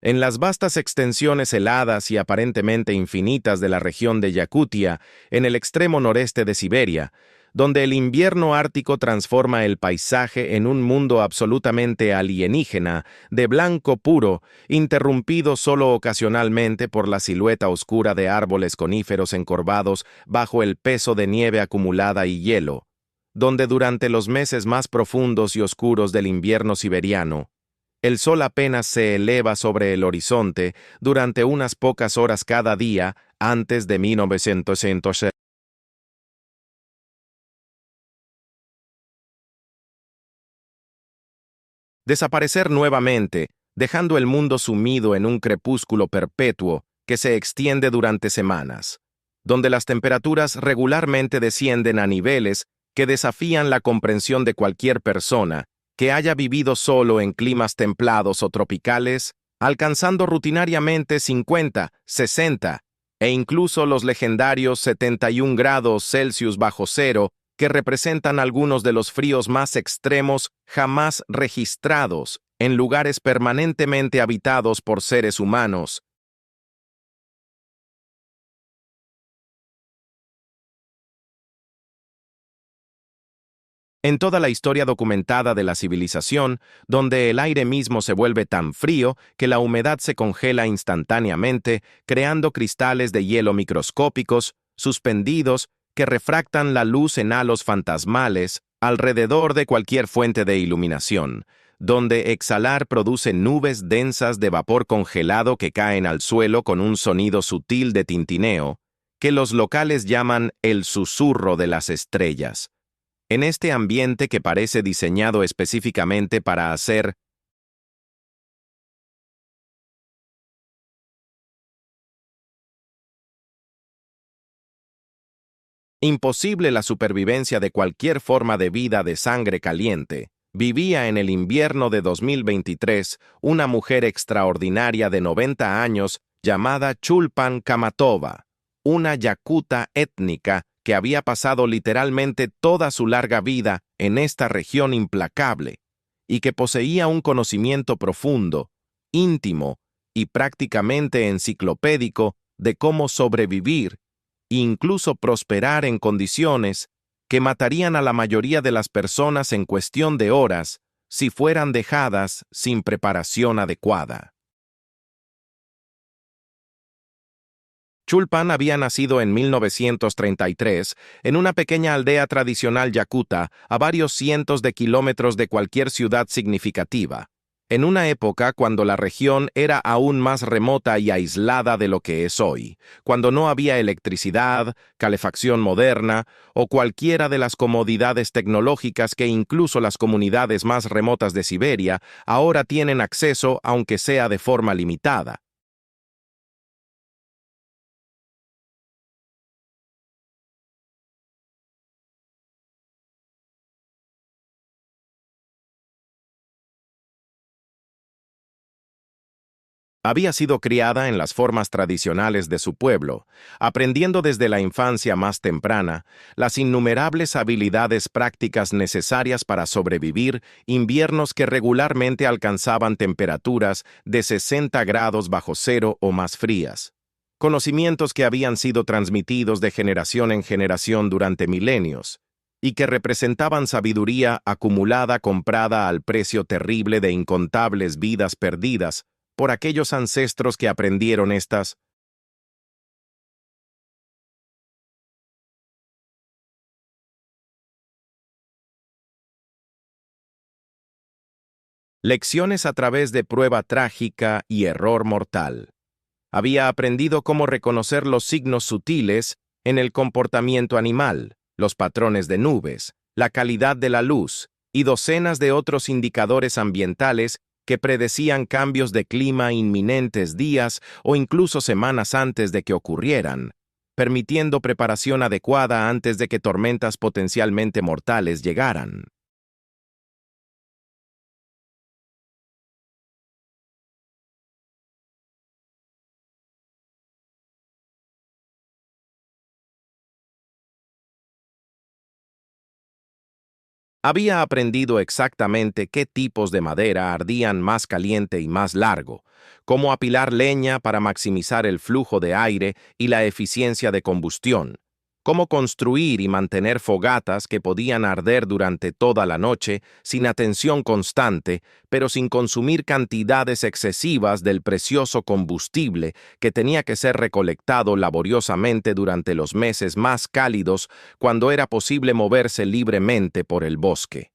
En las vastas extensiones heladas y aparentemente infinitas de la región de Yakutia, en el extremo noreste de Siberia, donde el invierno ártico transforma el paisaje en un mundo absolutamente alienígena, de blanco puro, interrumpido solo ocasionalmente por la silueta oscura de árboles coníferos encorvados bajo el peso de nieve acumulada y hielo, donde durante los meses más profundos y oscuros del invierno siberiano, el sol apenas se eleva sobre el horizonte durante unas pocas horas cada día antes de 1900. Desaparecer nuevamente, dejando el mundo sumido en un crepúsculo perpetuo que se extiende durante semanas, donde las temperaturas regularmente descienden a niveles que desafían la comprensión de cualquier persona que haya vivido solo en climas templados o tropicales, alcanzando rutinariamente 50, 60 e incluso los legendarios 71 grados Celsius bajo cero, que representan algunos de los fríos más extremos jamás registrados en lugares permanentemente habitados por seres humanos. En toda la historia documentada de la civilización, donde el aire mismo se vuelve tan frío que la humedad se congela instantáneamente, creando cristales de hielo microscópicos, suspendidos, que refractan la luz en halos fantasmales alrededor de cualquier fuente de iluminación, donde exhalar produce nubes densas de vapor congelado que caen al suelo con un sonido sutil de tintineo, que los locales llaman el susurro de las estrellas. En este ambiente que parece diseñado específicamente para hacer imposible la supervivencia de cualquier forma de vida de sangre caliente, vivía en el invierno de 2023 una mujer extraordinaria de 90 años llamada Chulpan Kamatova, una yakuta étnica que había pasado literalmente toda su larga vida en esta región implacable y que poseía un conocimiento profundo, íntimo y prácticamente enciclopédico de cómo sobrevivir e incluso prosperar en condiciones que matarían a la mayoría de las personas en cuestión de horas si fueran dejadas sin preparación adecuada. Chulpan había nacido en 1933 en una pequeña aldea tradicional yakuta a varios cientos de kilómetros de cualquier ciudad significativa, en una época cuando la región era aún más remota y aislada de lo que es hoy, cuando no había electricidad, calefacción moderna o cualquiera de las comodidades tecnológicas que incluso las comunidades más remotas de Siberia ahora tienen acceso, aunque sea de forma limitada. Había sido criada en las formas tradicionales de su pueblo, aprendiendo desde la infancia más temprana las innumerables habilidades prácticas necesarias para sobrevivir inviernos que regularmente alcanzaban temperaturas de 60 grados bajo cero o más frías. Conocimientos que habían sido transmitidos de generación en generación durante milenios y que representaban sabiduría acumulada comprada al precio terrible de incontables vidas perdidas por aquellos ancestros que aprendieron estas lecciones a través de prueba trágica y error mortal. Había aprendido cómo reconocer los signos sutiles en el comportamiento animal, los patrones de nubes, la calidad de la luz y docenas de otros indicadores ambientales que predecían cambios de clima inminentes días o incluso semanas antes de que ocurrieran, permitiendo preparación adecuada antes de que tormentas potencialmente mortales llegaran. Había aprendido exactamente qué tipos de madera ardían más caliente y más largo, cómo apilar leña para maximizar el flujo de aire y la eficiencia de combustión, cómo construir y mantener fogatas que podían arder durante toda la noche sin atención constante, pero sin consumir cantidades excesivas del precioso combustible que tenía que ser recolectado laboriosamente durante los meses más cálidos cuando era posible moverse libremente por el bosque.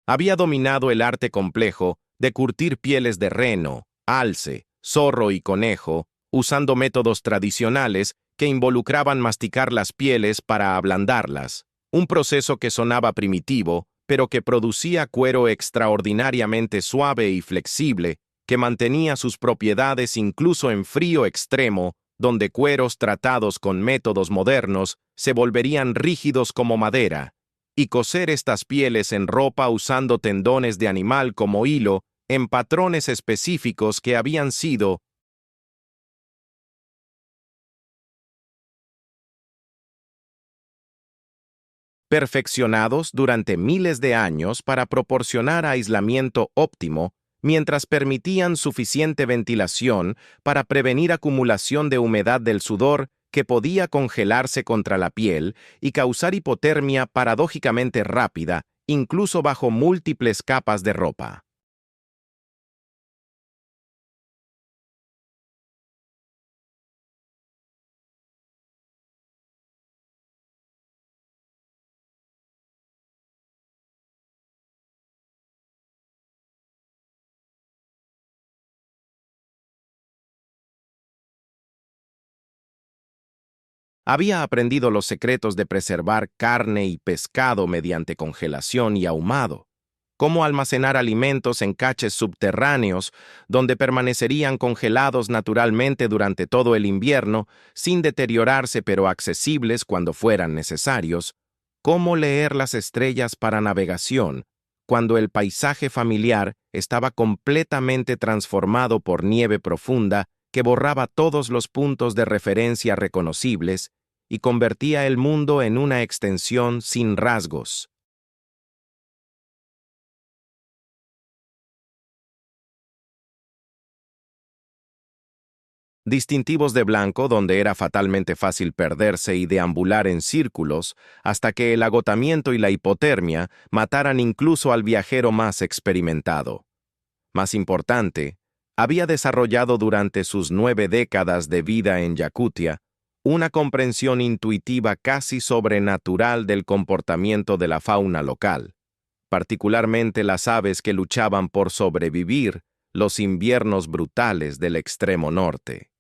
Había dominado el arte complejo de curtir pieles de reno, alce, zorro y conejo, usando métodos tradicionales que involucraban masticar las pieles para ablandarlas, un proceso que sonaba primitivo, pero que producía cuero extraordinariamente suave y flexible, que mantenía sus propiedades incluso en frío extremo, donde cueros tratados con métodos modernos se volverían rígidos como madera, y coser estas pieles en ropa usando tendones de animal como hilo en patrones específicos que habían sido perfeccionados durante miles de años para proporcionar aislamiento óptimo mientras permitían suficiente ventilación para prevenir acumulación de humedad del sudor que podía congelarse contra la piel y causar hipotermia paradójicamente rápida, incluso bajo múltiples capas de ropa. Había aprendido los secretos de preservar carne y pescado mediante congelación y ahumado, cómo almacenar alimentos en caches subterráneos donde permanecerían congelados naturalmente durante todo el invierno sin deteriorarse pero accesibles cuando fueran necesarios, cómo leer las estrellas para navegación cuando el paisaje familiar estaba completamente transformado por nieve profunda que borraba todos los puntos de referencia reconocibles y convertía el mundo en una extensión sin rasgos. Distintivos de blanco donde era fatalmente fácil perderse y deambular en círculos hasta que el agotamiento y la hipotermia mataran incluso al viajero más experimentado. Más importante, había desarrollado durante sus 9 décadas de vida en Yakutia una comprensión intuitiva casi sobrenatural del comportamiento de la fauna local, particularmente las aves que luchaban por sobrevivir los inviernos brutales del extremo norte.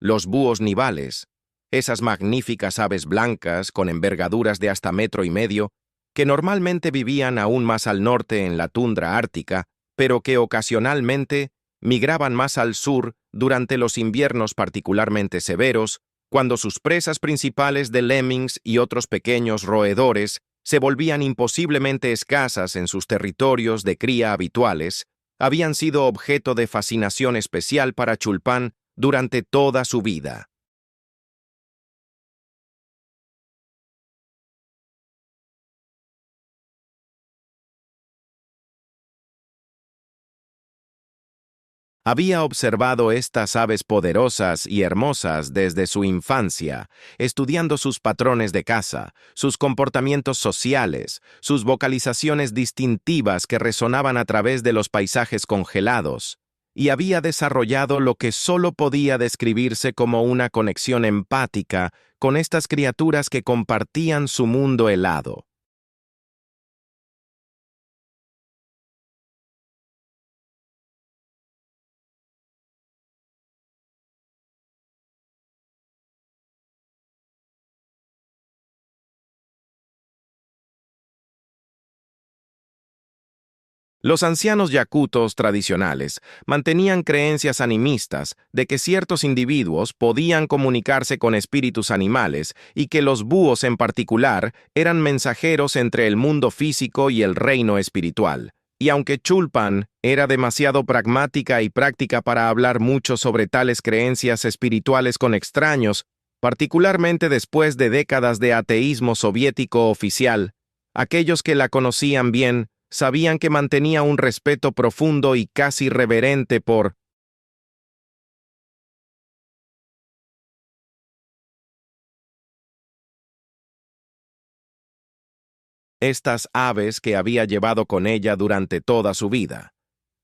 Los búhos nivales, esas magníficas aves blancas con envergaduras de hasta metro y medio, que normalmente vivían aún más al norte en la tundra ártica, pero que ocasionalmente migraban más al sur durante los inviernos particularmente severos, cuando sus presas principales de lemmings y otros pequeños roedores se volvían imposiblemente escasas en sus territorios de cría habituales, habían sido objeto de fascinación especial para Chulpan durante toda su vida. Había observado estas aves poderosas y hermosas desde su infancia, estudiando sus patrones de caza, sus comportamientos sociales, sus vocalizaciones distintivas que resonaban a través de los paisajes congelados, y había desarrollado lo que solo podía describirse como una conexión empática con estas criaturas que compartían su mundo helado. Los ancianos yakutos tradicionales mantenían creencias animistas de que ciertos individuos podían comunicarse con espíritus animales y que los búhos en particular eran mensajeros entre el mundo físico y el reino espiritual. Y aunque Chulpan era demasiado pragmática y práctica para hablar mucho sobre tales creencias espirituales con extraños, particularmente después de décadas de ateísmo soviético oficial, aquellos que la conocían bien sabían que mantenía un respeto profundo y casi reverente por estas aves que había llevado con ella durante toda su vida.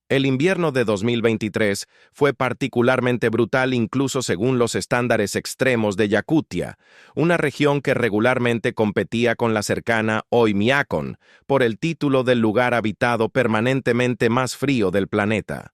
El invierno de 2023 fue particularmente brutal incluso según los estándares extremos de Yakutia, una región que regularmente competía con la cercana Oymyakon por el título del lugar habitado permanentemente más frío del planeta.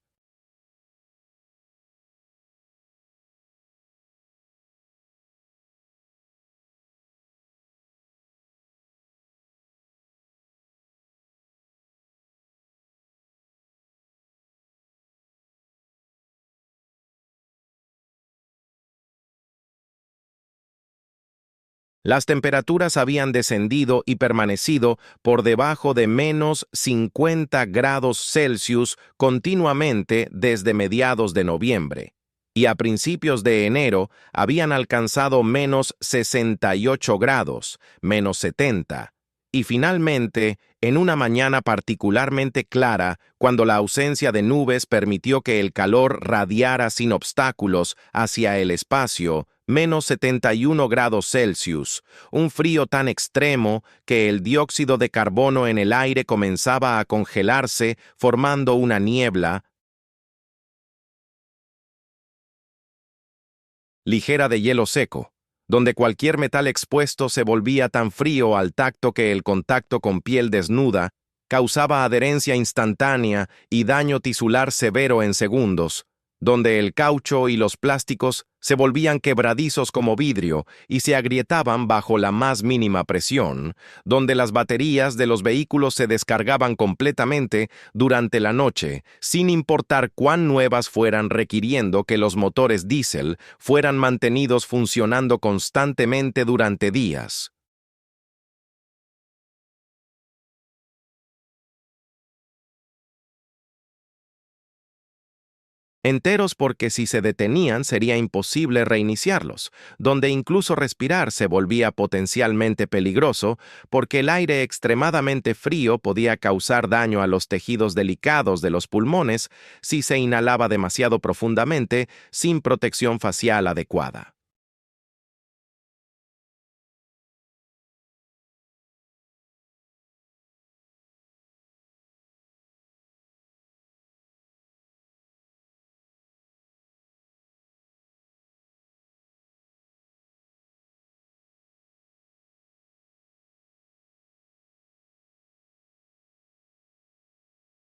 Las temperaturas habían descendido y permanecido por debajo de -50 °C continuamente desde mediados de noviembre, y a principios de enero habían alcanzado -68 °, -70, y finalmente, en una mañana particularmente clara, cuando la ausencia de nubes permitió que el calor radiara sin obstáculos hacia el espacio, -71 °C, un frío tan extremo que el dióxido de carbono en el aire comenzaba a congelarse, formando una niebla ligera de hielo seco, donde cualquier metal expuesto se volvía tan frío al tacto que el contacto con piel desnuda causaba adherencia instantánea y daño tisular severo en segundos, donde el caucho y los plásticos se volvían quebradizos como vidrio y se agrietaban bajo la más mínima presión, donde las baterías de los vehículos se descargaban completamente durante la noche, sin importar cuán nuevas fueran, requiriendo que los motores diésel fueran mantenidos funcionando constantemente durante días. Enteros porque si se detenían sería imposible reiniciarlos, donde incluso respirar se volvía potencialmente peligroso porque el aire extremadamente frío podía causar daño a los tejidos delicados de los pulmones si se inhalaba demasiado profundamente sin protección facial adecuada.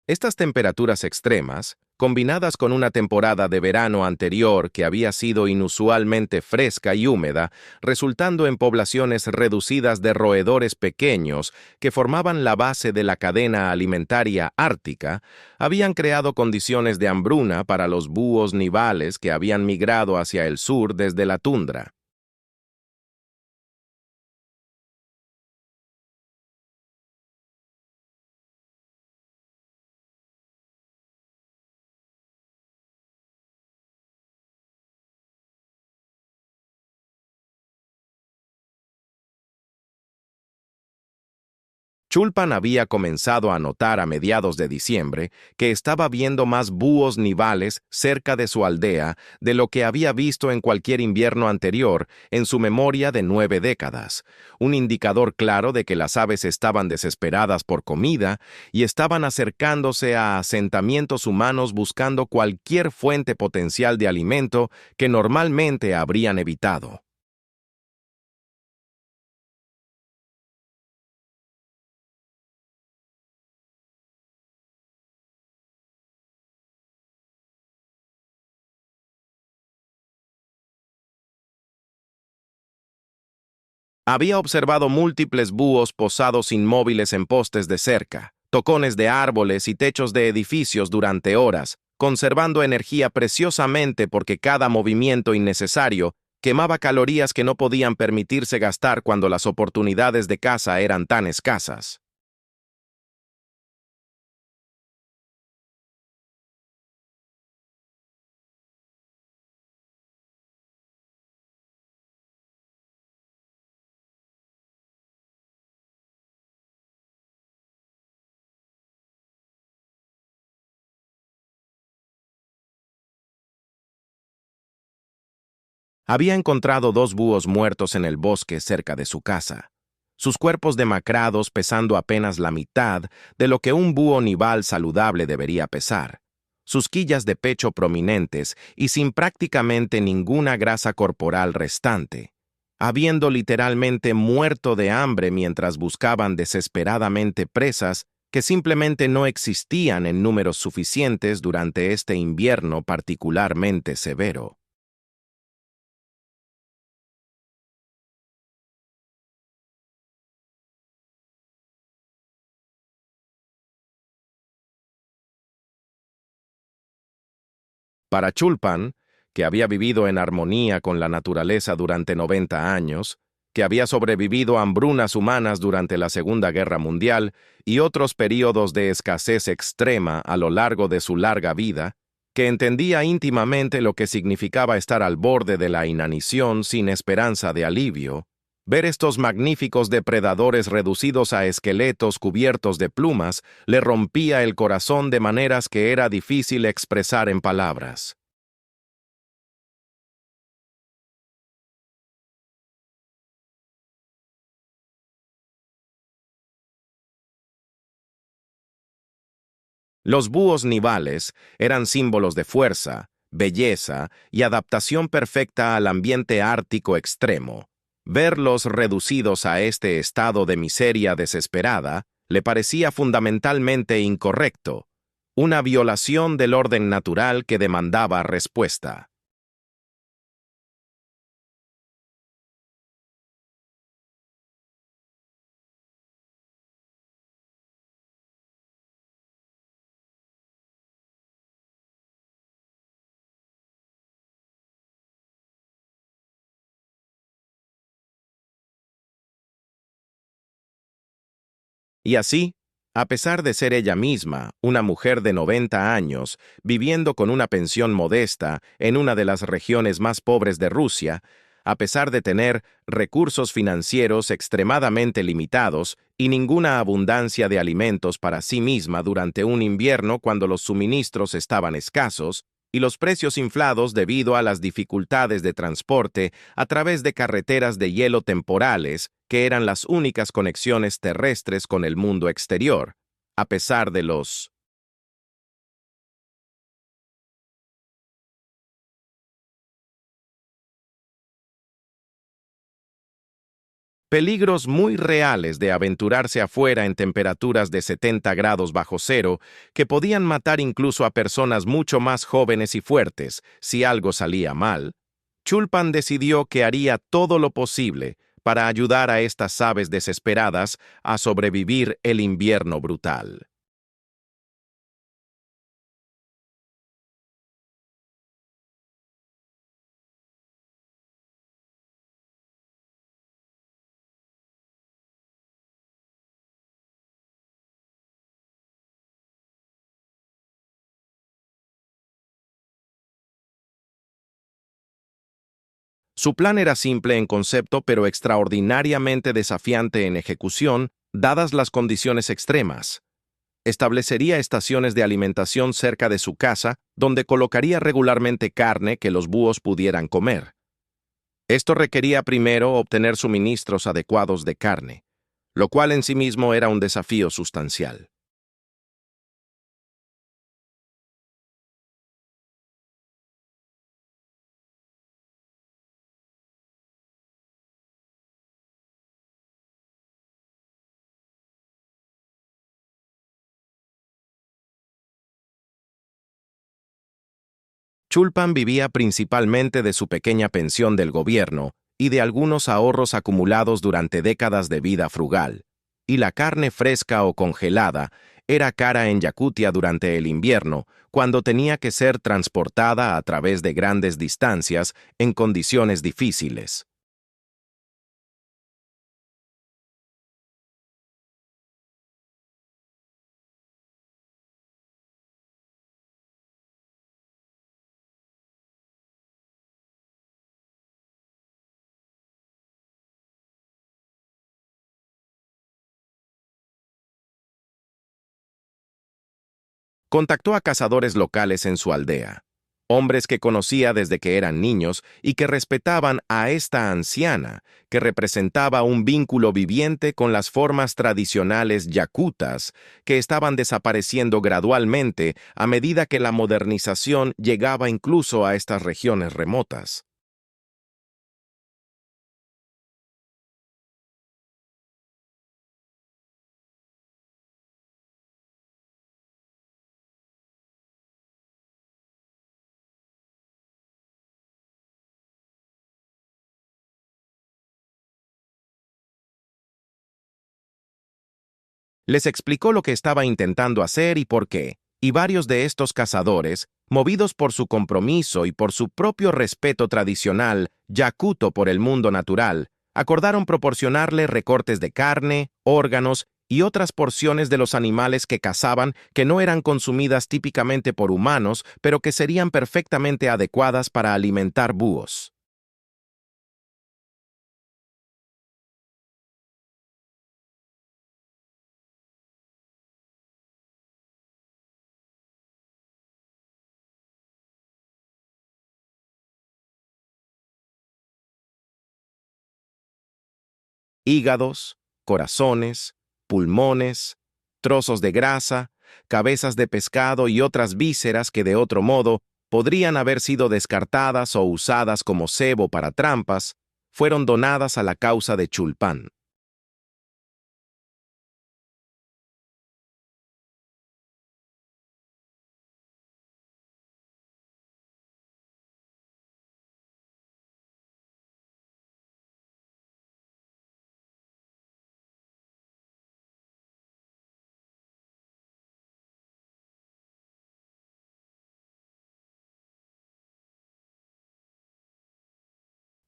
Estas temperaturas extremas, combinadas con una temporada de verano anterior que había sido inusualmente fresca y húmeda, resultando en poblaciones reducidas de roedores pequeños que formaban la base de la cadena alimentaria ártica, habían creado condiciones de hambruna para los búhos nivales que habían migrado hacia el sur desde la tundra. Chulpan había comenzado a notar a mediados de diciembre que estaba viendo más búhos nivales cerca de su aldea de lo que había visto en cualquier invierno anterior en su memoria de 9 décadas, un indicador claro de que las aves estaban desesperadas por comida y estaban acercándose a asentamientos humanos buscando cualquier fuente potencial de alimento que normalmente habrían evitado. Había observado múltiples búhos posados inmóviles en postes de cerca, tocones de árboles y techos de edificios durante horas, conservando energía preciosamente porque cada movimiento innecesario quemaba calorías que no podían permitirse gastar cuando las oportunidades de caza eran tan escasas. Había encontrado dos búhos muertos en el bosque cerca de su casa, sus cuerpos demacrados pesando apenas la mitad de lo que un búho nival saludable debería pesar, sus quillas de pecho prominentes y sin prácticamente ninguna grasa corporal restante, habiendo literalmente muerto de hambre mientras buscaban desesperadamente presas que simplemente no existían en números suficientes durante este invierno particularmente severo. Para Chulpan, que había vivido en armonía con la naturaleza durante 90 años, que había sobrevivido a hambrunas humanas durante la Segunda Guerra Mundial y otros períodos de escasez extrema a lo largo de su larga vida, que entendía íntimamente lo que significaba estar al borde de la inanición sin esperanza de alivio, ver estos magníficos depredadores reducidos a esqueletos cubiertos de plumas le rompía el corazón de maneras que era difícil expresar en palabras. Los búhos nivales eran símbolos de fuerza, belleza y adaptación perfecta al ambiente ártico extremo. Verlos reducidos a este estado de miseria desesperada le parecía fundamentalmente incorrecto, una violación del orden natural que demandaba respuesta. Y así, a pesar de ser ella misma, una mujer de 90 años, viviendo con una pensión modesta en una de las regiones más pobres de Rusia, a pesar de tener recursos financieros extremadamente limitados y ninguna abundancia de alimentos para sí misma durante un invierno cuando los suministros estaban escasos, y los precios inflados debido a las dificultades de transporte a través de carreteras de hielo temporales, que eran las únicas conexiones terrestres con el mundo exterior, a pesar de los peligros muy reales de aventurarse afuera en temperaturas de 70 grados bajo cero, que podían matar incluso a personas mucho más jóvenes y fuertes si algo salía mal. Chulpan decidió que haría todo lo posible para ayudar a estas aves desesperadas a sobrevivir el invierno brutal. Su plan era simple en concepto pero extraordinariamente desafiante en ejecución, dadas las condiciones extremas. Establecería estaciones de alimentación cerca de su casa, donde colocaría regularmente carne que los búhos pudieran comer. Esto requería primero obtener suministros adecuados de carne, lo cual en sí mismo era un desafío sustancial. Chulpan vivía principalmente de su pequeña pensión del gobierno y de algunos ahorros acumulados durante décadas de vida frugal, y la carne fresca o congelada era cara en Yakutia durante el invierno, cuando tenía que ser transportada a través de grandes distancias en condiciones difíciles. Contactó a cazadores locales en su aldea, hombres que conocía desde que eran niños y que respetaban a esta anciana, que representaba un vínculo viviente con las formas tradicionales yakutas, que estaban desapareciendo gradualmente a medida que la modernización llegaba incluso a estas regiones remotas. Les explicó lo que estaba intentando hacer y por qué, y varios de estos cazadores, movidos por su compromiso y por su propio respeto tradicional, yakuto por el mundo natural, acordaron proporcionarle recortes de carne, órganos y otras porciones de los animales que cazaban que no eran consumidas típicamente por humanos, pero que serían perfectamente adecuadas para alimentar búhos. Hígados, corazones, pulmones, trozos de grasa, cabezas de pescado y otras vísceras que de otro modo podrían haber sido descartadas o usadas como cebo para trampas, fueron donadas a la causa de Chulpan.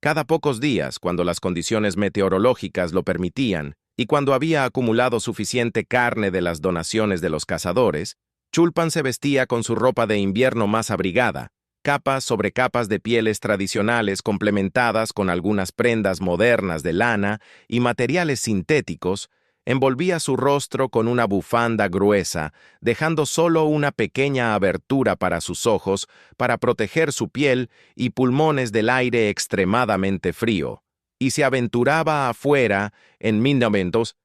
Cada pocos días, cuando las condiciones meteorológicas lo permitían, y cuando había acumulado suficiente carne de las donaciones de los cazadores, Chulpan se vestía con su ropa de invierno más abrigada, capas sobre capas de pieles tradicionales complementadas con algunas prendas modernas de lana y materiales sintéticos, envolvía su rostro con una bufanda gruesa, dejando solo una pequeña abertura para sus ojos para proteger su piel y pulmones del aire extremadamente frío, y se aventuraba afuera en momentos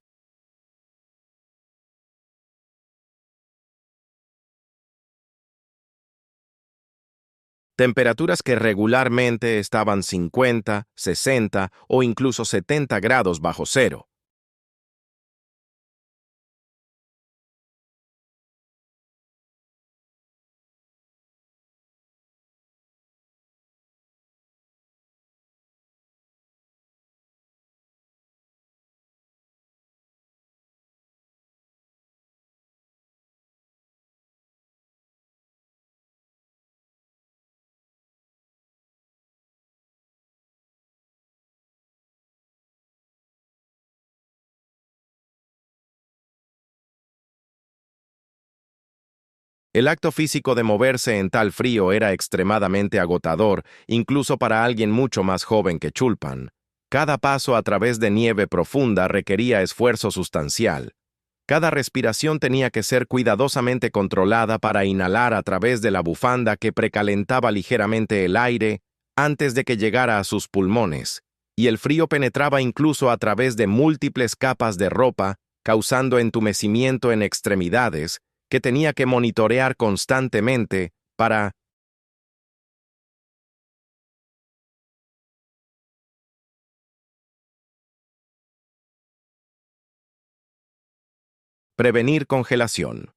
temperaturas que regularmente estaban 50, 60 o incluso 70 grados bajo cero. El acto físico de moverse en tal frío era extremadamente agotador, incluso para alguien mucho más joven que Chulpan. Cada paso a través de nieve profunda requería esfuerzo sustancial. Cada respiración tenía que ser cuidadosamente controlada para inhalar a través de la bufanda que precalentaba ligeramente el aire antes de que llegara a sus pulmones, y el frío penetraba incluso a través de múltiples capas de ropa, causando entumecimiento en extremidades, que tenía que monitorear constantemente para prevenir congelación.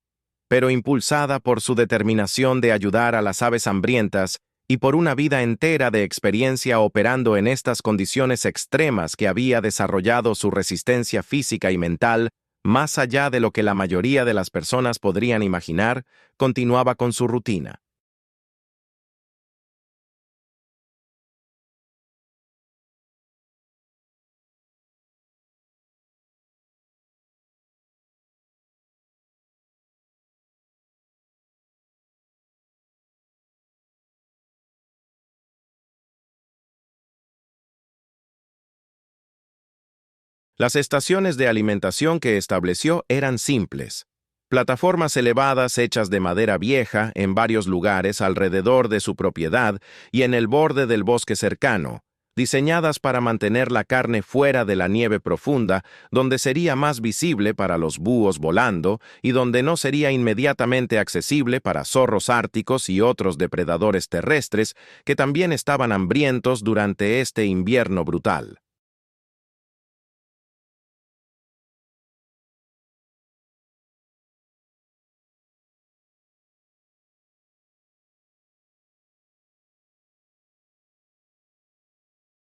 Pero impulsada por su determinación de ayudar a las aves hambrientas y por una vida entera de experiencia operando en estas condiciones extremas que había desarrollado su resistencia física y mental Más allá de lo que la mayoría de las personas podrían imaginar, continuaba con su rutina. Las estaciones de alimentación que estableció eran simples. Plataformas elevadas hechas de madera vieja en varios lugares alrededor de su propiedad y en el borde del bosque cercano, diseñadas para mantener la carne fuera de la nieve profunda, donde sería más visible para los búhos volando y donde no sería inmediatamente accesible para zorros árticos y otros depredadores terrestres que también estaban hambrientos durante este invierno brutal.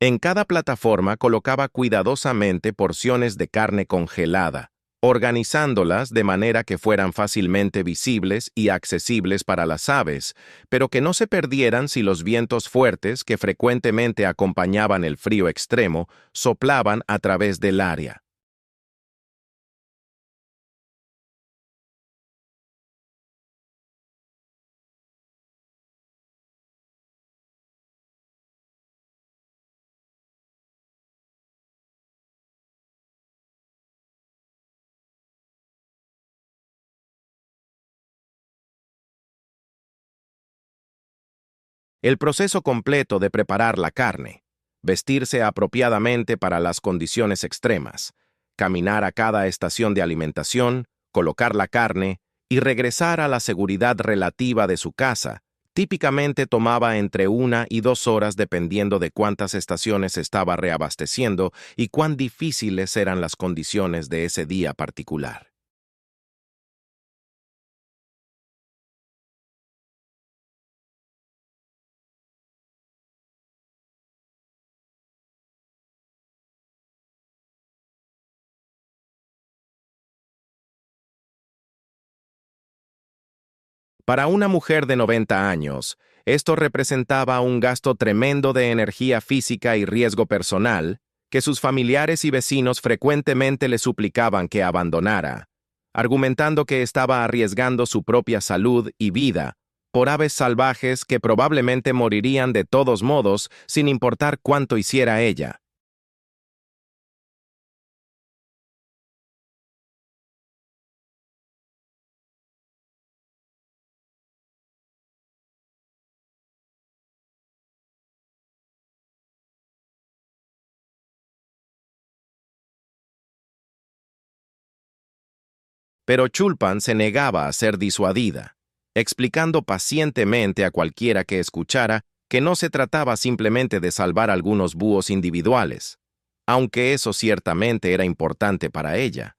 En cada plataforma colocaba cuidadosamente porciones de carne congelada, organizándolas de manera que fueran fácilmente visibles y accesibles para las aves, pero que no se perdieran si los vientos fuertes que frecuentemente acompañaban el frío extremo soplaban a través del área. El proceso completo de preparar la carne, vestirse apropiadamente para las condiciones extremas, caminar a cada estación de alimentación, colocar la carne y regresar a la seguridad relativa de su casa, típicamente tomaba entre 1 y 2 horas dependiendo de cuántas estaciones estaba reabasteciendo y cuán difíciles eran las condiciones de ese día particular. Para una mujer de 90 años, esto representaba un gasto tremendo de energía física y riesgo personal, que sus familiares y vecinos frecuentemente le suplicaban que abandonara, argumentando que estaba arriesgando su propia salud y vida por aves salvajes que probablemente morirían de todos modos sin importar cuánto hiciera ella. Pero Chulpan se negaba a ser disuadida, explicando pacientemente a cualquiera que escuchara que no se trataba simplemente de salvar algunos búhos individuales, aunque eso ciertamente era importante para ella,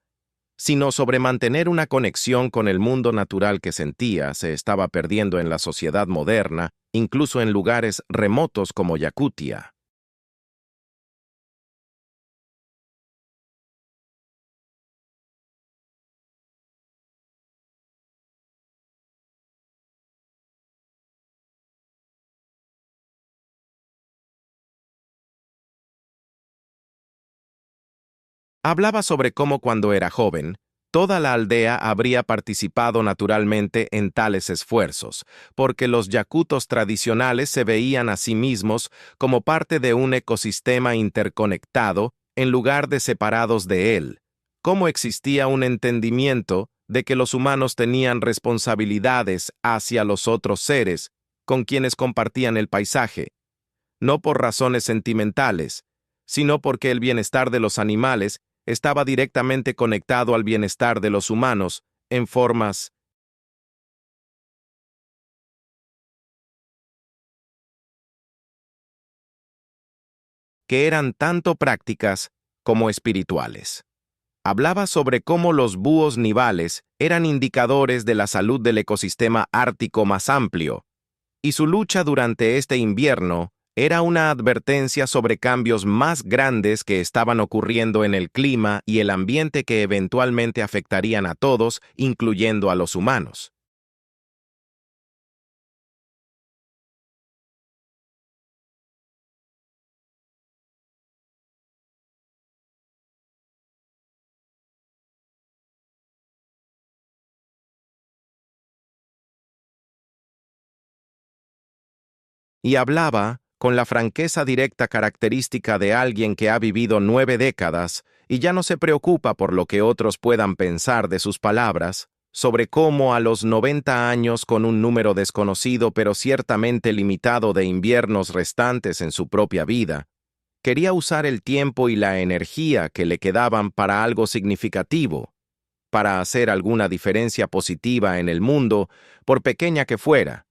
sino sobre mantener una conexión con el mundo natural que sentía se estaba perdiendo en la sociedad moderna, incluso en lugares remotos como Yakutia. Hablaba sobre cómo cuando era joven, toda la aldea habría participado naturalmente en tales esfuerzos, porque los yakutos tradicionales se veían a sí mismos como parte de un ecosistema interconectado en lugar de separados de él, cómo existía un entendimiento de que los humanos tenían responsabilidades hacia los otros seres con quienes compartían el paisaje, no por razones sentimentales, sino porque el bienestar de los animales estaba directamente conectado al bienestar de los humanos en formas que eran tanto prácticas como espirituales. Hablaba sobre cómo los búhos nivales eran indicadores de la salud del ecosistema ártico más amplio, y su lucha durante este invierno Era una advertencia sobre cambios más grandes que estaban ocurriendo en el clima y el ambiente que eventualmente afectarían a todos, incluyendo a los humanos. Y hablaba con la franqueza directa característica de alguien que ha vivido 9 décadas y ya no se preocupa por lo que otros puedan pensar de sus palabras, sobre cómo a los 90 años con un número desconocido pero ciertamente limitado de inviernos restantes en su propia vida, quería usar el tiempo y la energía que le quedaban para algo significativo, para hacer alguna diferencia positiva en el mundo, por pequeña que fuera,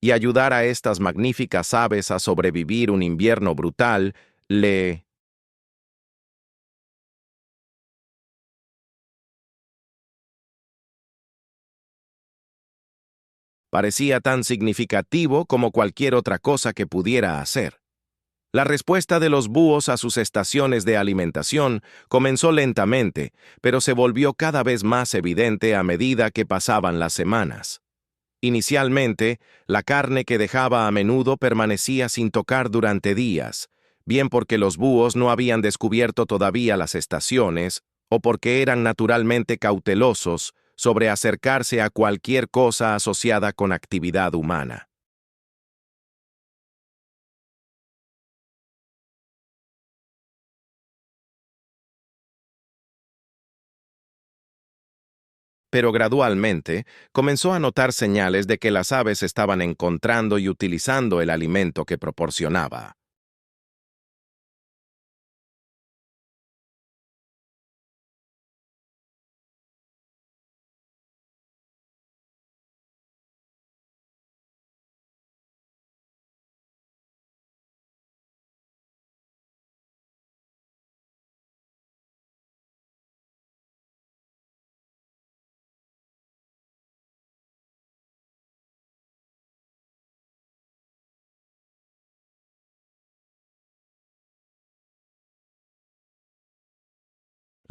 y ayudar a estas magníficas aves a sobrevivir un invierno brutal. Le parecía tan significativo como cualquier otra cosa que pudiera hacer. La respuesta de los búhos a sus estaciones de alimentación comenzó lentamente, pero se volvió cada vez más evidente a medida que pasaban las semanas. Inicialmente, la carne que dejaba a menudo permanecía sin tocar durante días, bien porque los búhos no habían descubierto todavía las estaciones, o porque eran naturalmente cautelosos sobre acercarse a cualquier cosa asociada con actividad humana. Pero gradualmente comenzó a notar señales de que las aves estaban encontrando y utilizando el alimento que proporcionaba.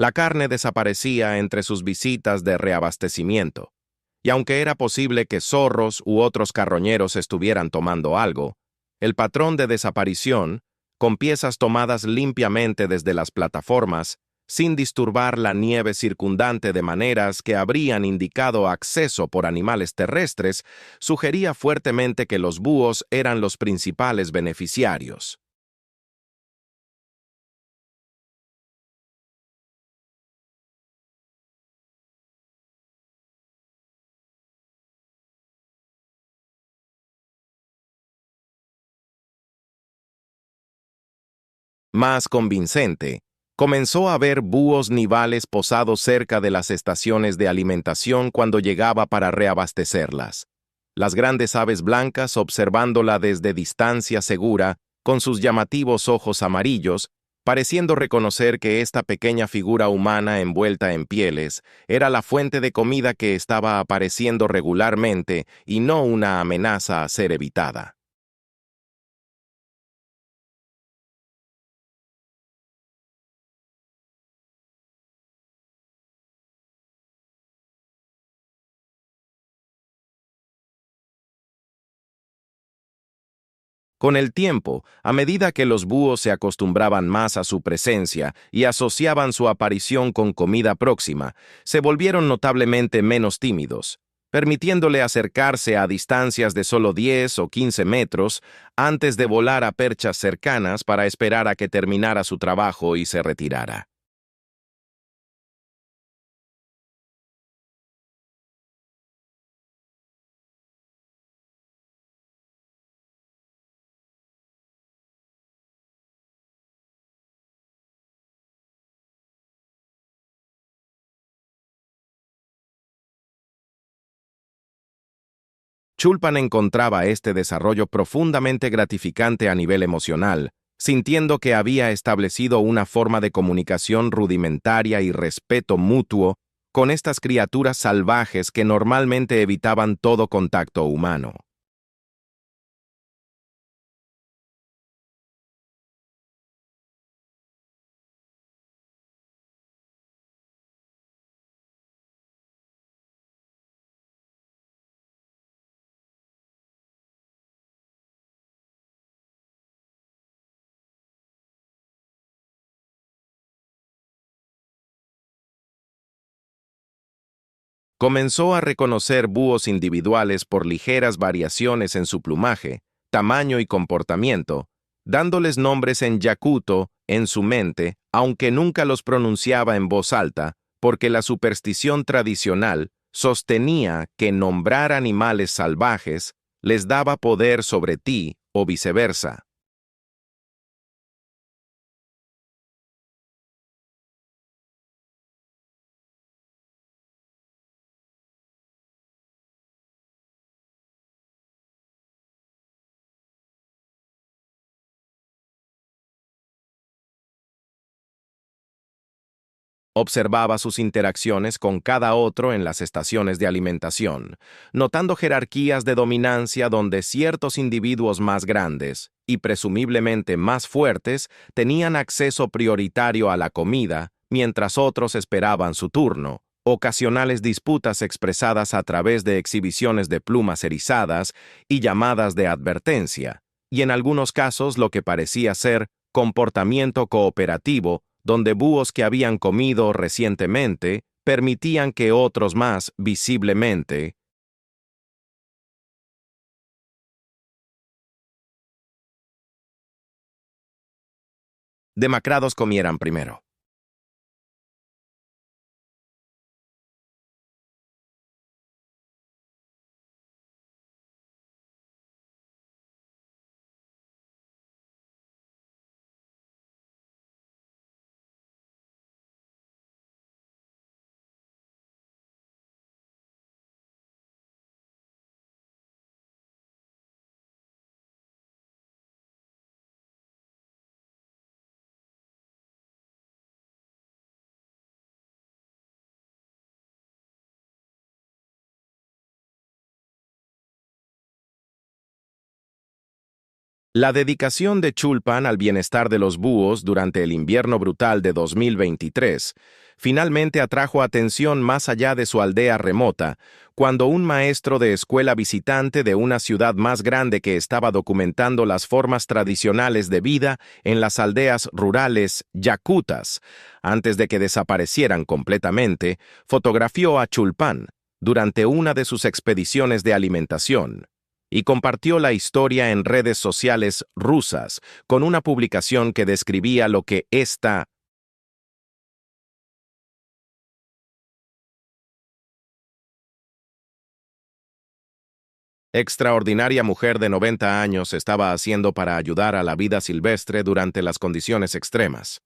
La carne desaparecía entre sus visitas de reabastecimiento, y aunque era posible que zorros u otros carroñeros estuvieran tomando algo, el patrón de desaparición, con piezas tomadas limpiamente desde las plataformas, sin disturbar la nieve circundante de maneras que habrían indicado acceso por animales terrestres, sugería fuertemente que los búhos eran los principales beneficiarios. Más convincente, comenzó a ver búhos nivales posados cerca de las estaciones de alimentación cuando llegaba para reabastecerlas. Las grandes aves blancas observándola desde distancia segura, con sus llamativos ojos amarillos, pareciendo reconocer que esta pequeña figura humana envuelta en pieles era la fuente de comida que estaba apareciendo regularmente y no una amenaza a ser evitada. Con el tiempo, a medida que los búhos se acostumbraban más a su presencia y asociaban su aparición con comida próxima, se volvieron notablemente menos tímidos, permitiéndole acercarse a distancias de solo 10 o 15 metros antes de volar a perchas cercanas para esperar a que terminara su trabajo y se retirara. Chulpan encontraba este desarrollo profundamente gratificante a nivel emocional, sintiendo que había establecido una forma de comunicación rudimentaria y respeto mutuo con estas criaturas salvajes que normalmente evitaban todo contacto humano. Comenzó a reconocer búhos individuales por ligeras variaciones en su plumaje, tamaño y comportamiento, dándoles nombres en yakuto en su mente, aunque nunca los pronunciaba en voz alta, porque la superstición tradicional sostenía que nombrar animales salvajes les daba poder sobre ti o viceversa. Observaba sus interacciones con cada otro en las estaciones de alimentación, notando jerarquías de dominancia donde ciertos individuos más grandes y presumiblemente más fuertes tenían acceso prioritario a la comida, mientras otros esperaban su turno. Ocasionales disputas expresadas a través de exhibiciones de plumas erizadas y llamadas de advertencia, y en algunos casos lo que parecía ser comportamiento cooperativo donde búhos que habían comido recientemente permitían que otros más, visiblemente, demacrados comieran primero. La dedicación de Chulpan al bienestar de los búhos durante el invierno brutal de 2023 finalmente atrajo atención más allá de su aldea remota, cuando un maestro de escuela visitante de una ciudad más grande que estaba documentando las formas tradicionales de vida en las aldeas rurales yakutas, antes de que desaparecieran completamente, fotografió a Chulpan durante una de sus expediciones de alimentación y compartió la historia en redes sociales rusas con una publicación que describía lo que esta extraordinaria mujer de 90 años estaba haciendo para ayudar a la vida silvestre durante las condiciones extremas.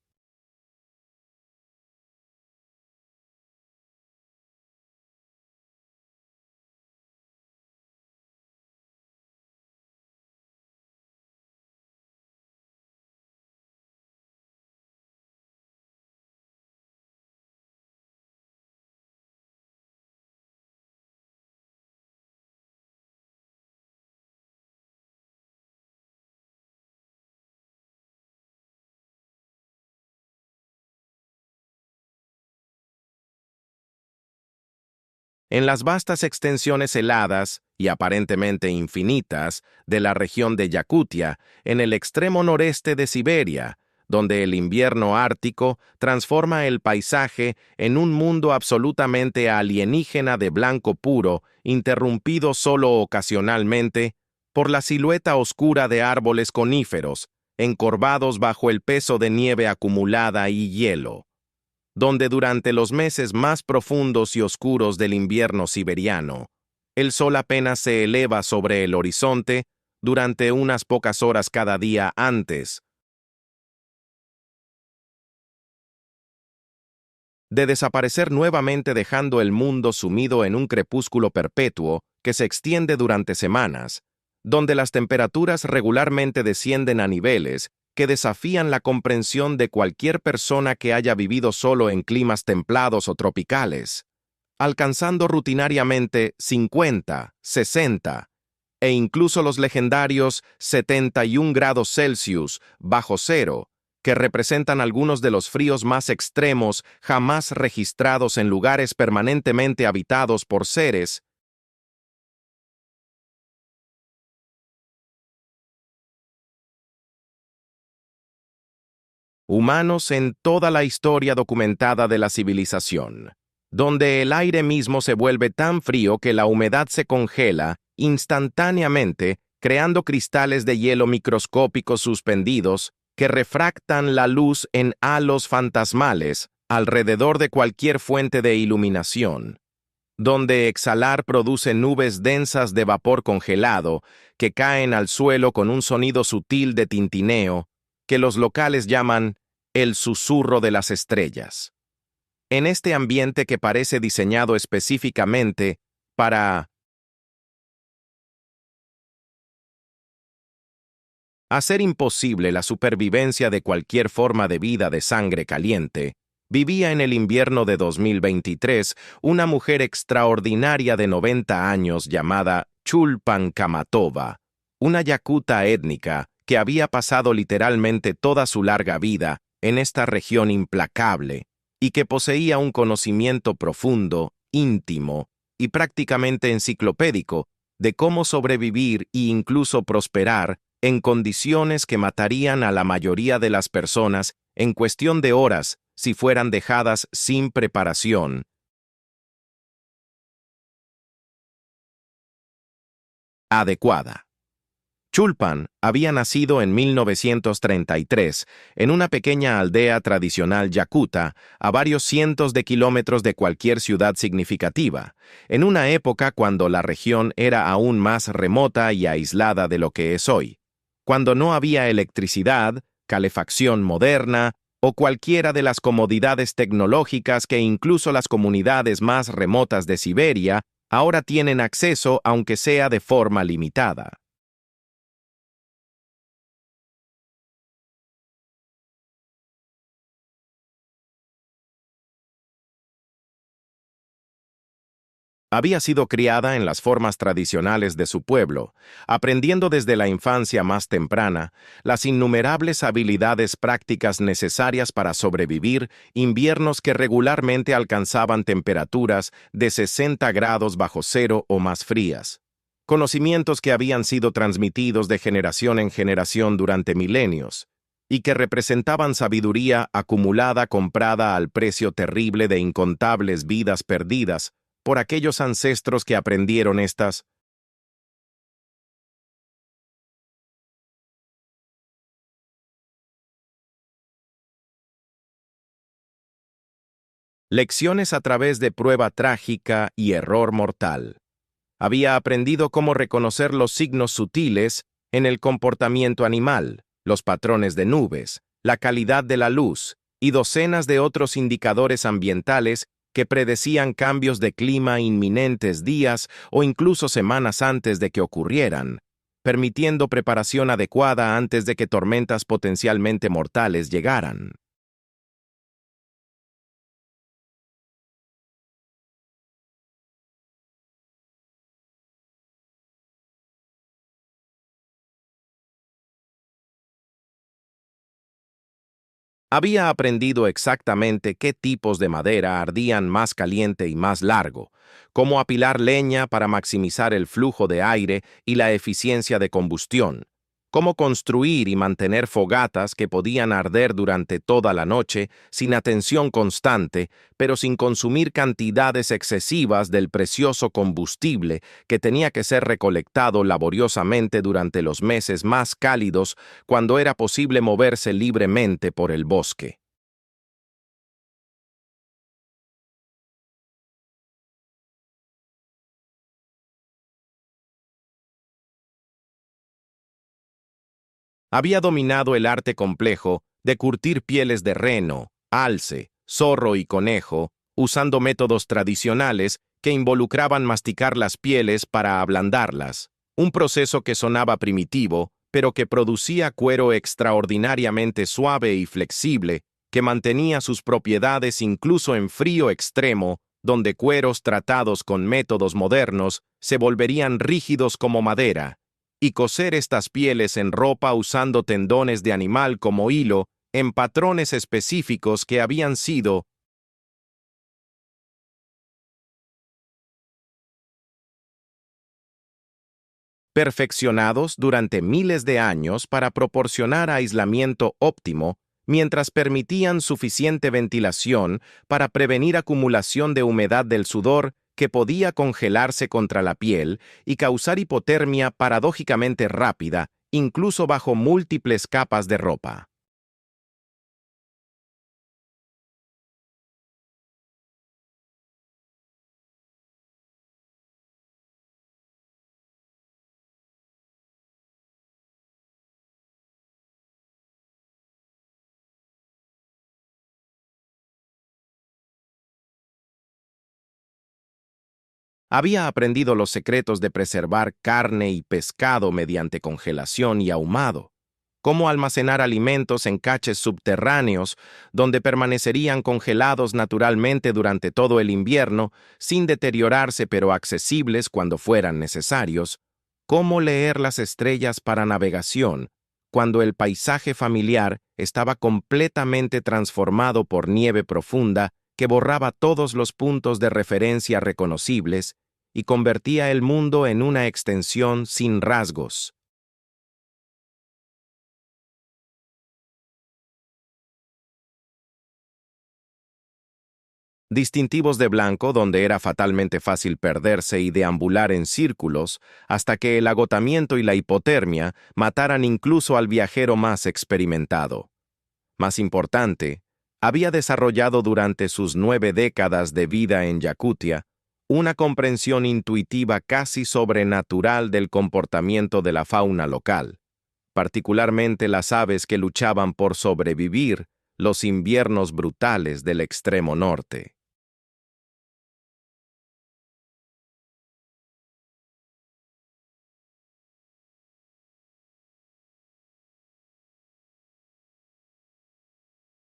En las vastas extensiones heladas y aparentemente infinitas de la región de Yakutia, en el extremo noreste de Siberia, donde el invierno ártico transforma el paisaje en un mundo absolutamente alienígena de blanco puro, interrumpido solo ocasionalmente por la silueta oscura de árboles coníferos, encorvados bajo el peso de nieve acumulada y hielo, donde durante los meses más profundos y oscuros del invierno siberiano, el sol apenas se eleva sobre el horizonte durante unas pocas horas cada día antes de desaparecer nuevamente, dejando el mundo sumido en un crepúsculo perpetuo que se extiende durante semanas, donde las temperaturas regularmente descienden a niveles que desafían la comprensión de cualquier persona que haya vivido solo en climas templados o tropicales, alcanzando rutinariamente 50, 60 e incluso los legendarios 71 grados Celsius bajo cero, que representan algunos de los fríos más extremos jamás registrados en lugares permanentemente habitados por seres humanos en toda la historia documentada de la civilización. donde el aire mismo se vuelve tan frío que la humedad se congela instantáneamente, creando cristales de hielo microscópicos suspendidos que refractan la luz en halos fantasmales alrededor de cualquier fuente de iluminación, donde exhalar produce nubes densas de vapor congelado que caen al suelo con un sonido sutil de tintineo que los locales llaman el susurro de las estrellas. En este ambiente que parece diseñado específicamente para hacer imposible la supervivencia de cualquier forma de vida de sangre caliente, vivía en el invierno de 2023 una mujer extraordinaria de 90 años llamada Chulpan Kamatova, una yakuta étnica que había pasado literalmente toda su larga vida en esta región implacable y que poseía un conocimiento profundo, íntimo y prácticamente enciclopédico de cómo sobrevivir e incluso prosperar en condiciones que matarían a la mayoría de las personas en cuestión de horas si fueran dejadas sin preparación adecuada. Chulpan había nacido en 1933 en una pequeña aldea tradicional yakuta a varios cientos de kilómetros de cualquier ciudad significativa, en una época cuando la región era aún más remota y aislada de lo que es hoy, cuando no había electricidad, calefacción moderna o cualquiera de las comodidades tecnológicas que incluso las comunidades más remotas de Siberia ahora tienen acceso, aunque sea de forma limitada. Había sido criada en las formas tradicionales de su pueblo, aprendiendo desde la infancia más temprana las innumerables habilidades prácticas necesarias para sobrevivir inviernos que regularmente alcanzaban temperaturas de 60 grados bajo cero o más frías. Conocimientos que habían sido transmitidos de generación en generación durante milenios y que representaban sabiduría acumulada comprada al precio terrible de incontables vidas perdidas por aquellos ancestros que aprendieron estas lecciones a través de prueba trágica y error mortal. Había aprendido cómo reconocer los signos sutiles en el comportamiento animal, los patrones de nubes, la calidad de la luz y docenas de otros indicadores ambientales que predecían cambios de clima inminentes días o incluso semanas antes de que ocurrieran, permitiendo preparación adecuada antes de que tormentas potencialmente mortales llegaran. Había aprendido exactamente qué tipos de madera ardían más caliente y más largo, cómo apilar leña para maximizar el flujo de aire y la eficiencia de combustión, cómo construir y mantener fogatas que podían arder durante toda la noche sin atención constante, pero sin consumir cantidades excesivas del precioso combustible que tenía que ser recolectado laboriosamente durante los meses más cálidos cuando era posible moverse libremente por el bosque. Había dominado el arte complejo de curtir pieles de reno, alce, zorro y conejo, usando métodos tradicionales que involucraban masticar las pieles para ablandarlas, un proceso que sonaba primitivo, pero que producía cuero extraordinariamente suave y flexible, que mantenía sus propiedades incluso en frío extremo, donde cueros tratados con métodos modernos se volverían rígidos como madera, y coser estas pieles en ropa usando tendones de animal como hilo en patrones específicos que habían sido perfeccionados durante miles de años para proporcionar aislamiento óptimo, mientras permitían suficiente ventilación para prevenir acumulación de humedad del sudor que podía congelarse contra la piel y causar hipotermia paradójicamente rápida, incluso bajo múltiples capas de ropa. Había aprendido los secretos de preservar carne y pescado mediante congelación y ahumado, cómo almacenar alimentos en caches subterráneos donde permanecerían congelados naturalmente durante todo el invierno sin deteriorarse pero accesibles cuando fueran necesarios, cómo leer las estrellas para navegación cuando el paisaje familiar estaba completamente transformado por nieve profunda que borraba todos los puntos de referencia reconocibles y convertía el mundo en una extensión sin rasgos. Distintivos de blanco donde era fatalmente fácil perderse y deambular en círculos hasta que el agotamiento y la hipotermia mataran incluso al viajero más experimentado. Más importante, había desarrollado durante sus 9 décadas de vida en Yakutia una comprensión intuitiva casi sobrenatural del comportamiento de la fauna local, particularmente las aves que luchaban por sobrevivir los inviernos brutales del extremo norte.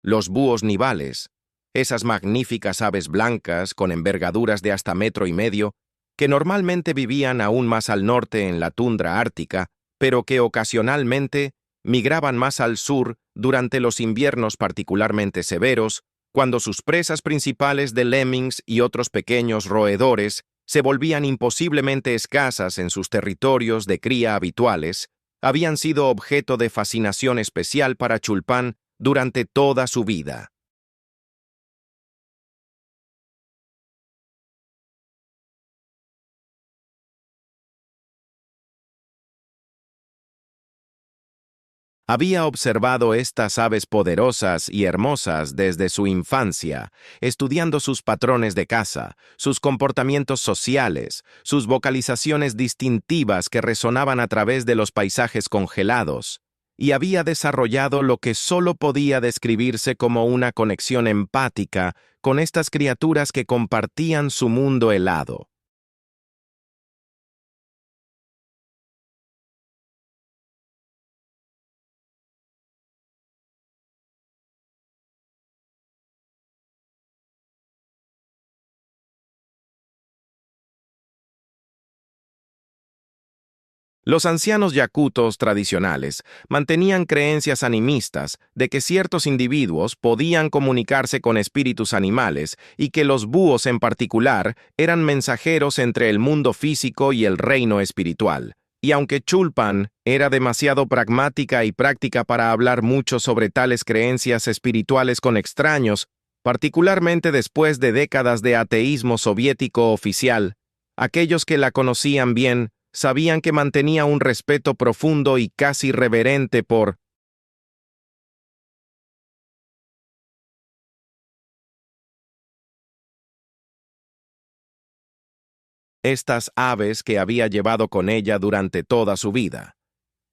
Los búhos nivales, esas magníficas aves blancas con envergaduras de hasta 1,5 metros, que normalmente vivían aún más al norte en la tundra ártica, pero que ocasionalmente migraban más al sur durante los inviernos particularmente severos, cuando sus presas principales de lemmings y otros pequeños roedores se volvían imposiblemente escasas en sus territorios de cría habituales, habían sido objeto de fascinación especial para Chulpan durante toda su vida. Había observado estas aves poderosas y hermosas desde su infancia, estudiando sus patrones de caza, sus comportamientos sociales, sus vocalizaciones distintivas que resonaban a través de los paisajes congelados, y había desarrollado lo que solo podía describirse como una conexión empática con estas criaturas que compartían su mundo helado. Los ancianos yakutos tradicionales mantenían creencias animistas de que ciertos individuos podían comunicarse con espíritus animales y que los búhos en particular eran mensajeros entre el mundo físico y el reino espiritual. Y aunque Chulpan era demasiado pragmática y práctica para hablar mucho sobre tales creencias espirituales con extraños, particularmente después de décadas de ateísmo soviético oficial, aquellos que la conocían bien sabían que mantenía un respeto profundo y casi reverente por estas aves que había llevado con ella durante toda su vida.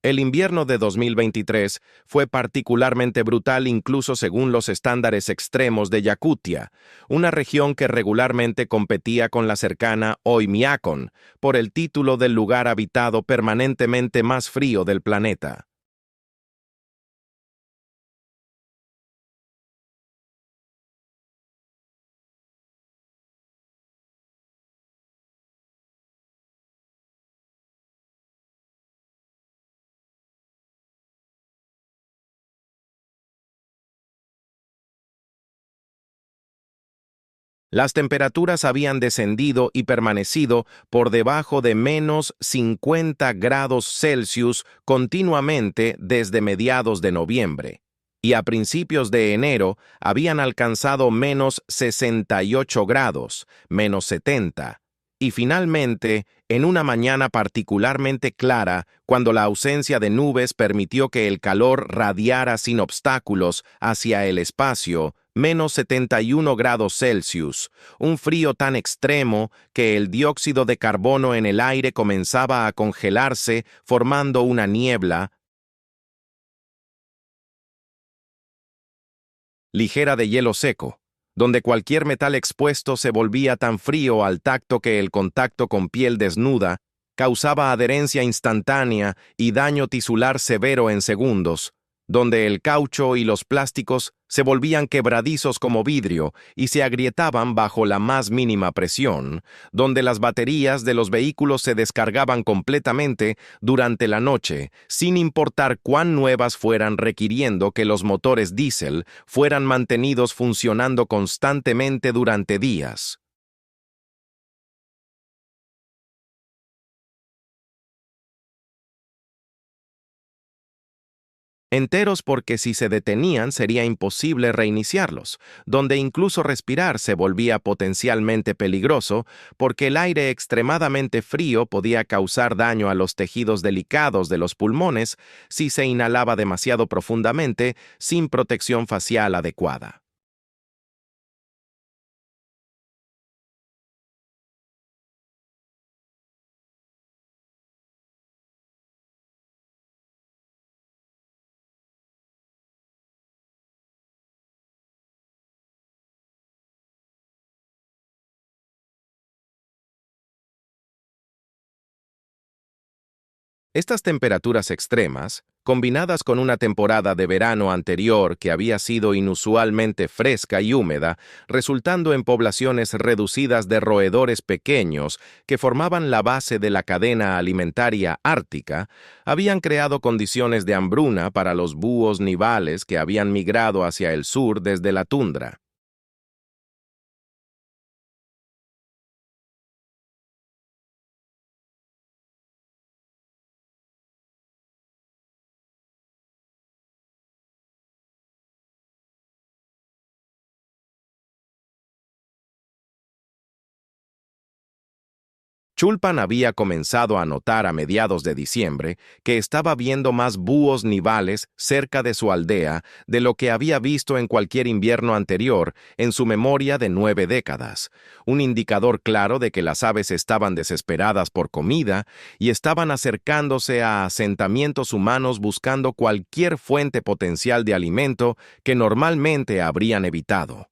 El invierno de 2023 fue particularmente brutal incluso según los estándares extremos de Yakutia, una región que regularmente competía con la cercana Oymyakon por el título del lugar habitado permanentemente más frío del planeta. Las temperaturas habían descendido y permanecido por debajo de -50 °C continuamente desde mediados de noviembre. y a principios de enero habían alcanzado -68 grados, -70, y finalmente, en una mañana particularmente clara, cuando la ausencia de nubes permitió que el calor radiara sin obstáculos hacia el espacio, -71 grados Celsius, un frío tan extremo que el dióxido de carbono en el aire comenzaba a congelarse, formando una niebla ligera de hielo seco, donde cualquier metal expuesto se volvía tan frío al tacto que el contacto con piel desnuda causaba adherencia instantánea y daño tisular severo en segundos, donde el caucho y los plásticos se volvían quebradizos como vidrio y se agrietaban bajo la más mínima presión, donde las baterías de los vehículos se descargaban completamente durante la noche, sin importar cuán nuevas fueran, requiriendo que los motores diésel fueran mantenidos funcionando constantemente durante días. Enteros porque si se detenían sería imposible reiniciarlos, donde incluso respirar se volvía potencialmente peligroso porque el aire extremadamente frío podía causar daño a los tejidos delicados de los pulmones si se inhalaba demasiado profundamente sin protección facial adecuada. Estas temperaturas extremas, combinadas con una temporada de verano anterior que había sido inusualmente fresca y húmeda, resultando en poblaciones reducidas de roedores pequeños que formaban la base de la cadena alimentaria ártica, habían creado condiciones de hambruna para los búhos nivales que habían migrado hacia el sur desde la tundra. Chulpan había comenzado a notar a mediados de diciembre que estaba viendo más búhos nivales cerca de su aldea de lo que había visto en cualquier invierno anterior en su memoria de 9 décadas, un indicador claro de que las aves estaban desesperadas por comida y estaban acercándose a asentamientos humanos buscando cualquier fuente potencial de alimento que normalmente habrían evitado.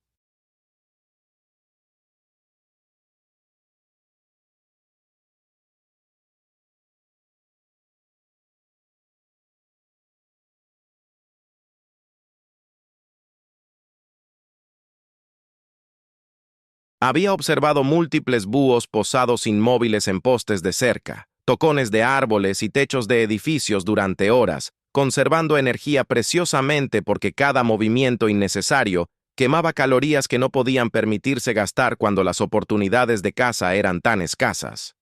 Había observado múltiples búhos posados inmóviles en postes de cerca, tocones de árboles y techos de edificios durante horas, conservando energía preciosamente porque cada movimiento innecesario quemaba calorías que no podían permitirse gastar cuando las oportunidades de caza eran tan escasas.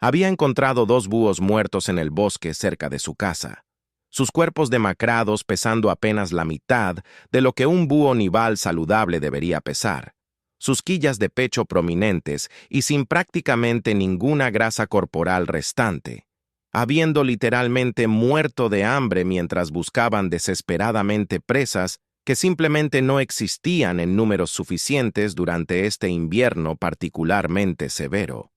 Había encontrado dos búhos muertos en el bosque cerca de su casa, sus cuerpos demacrados pesando apenas la mitad de lo que un búho nival saludable debería pesar, sus quillas de pecho prominentes y sin prácticamente ninguna grasa corporal restante, habiendo literalmente muerto de hambre mientras buscaban desesperadamente presas que simplemente no existían en números suficientes durante este invierno particularmente severo.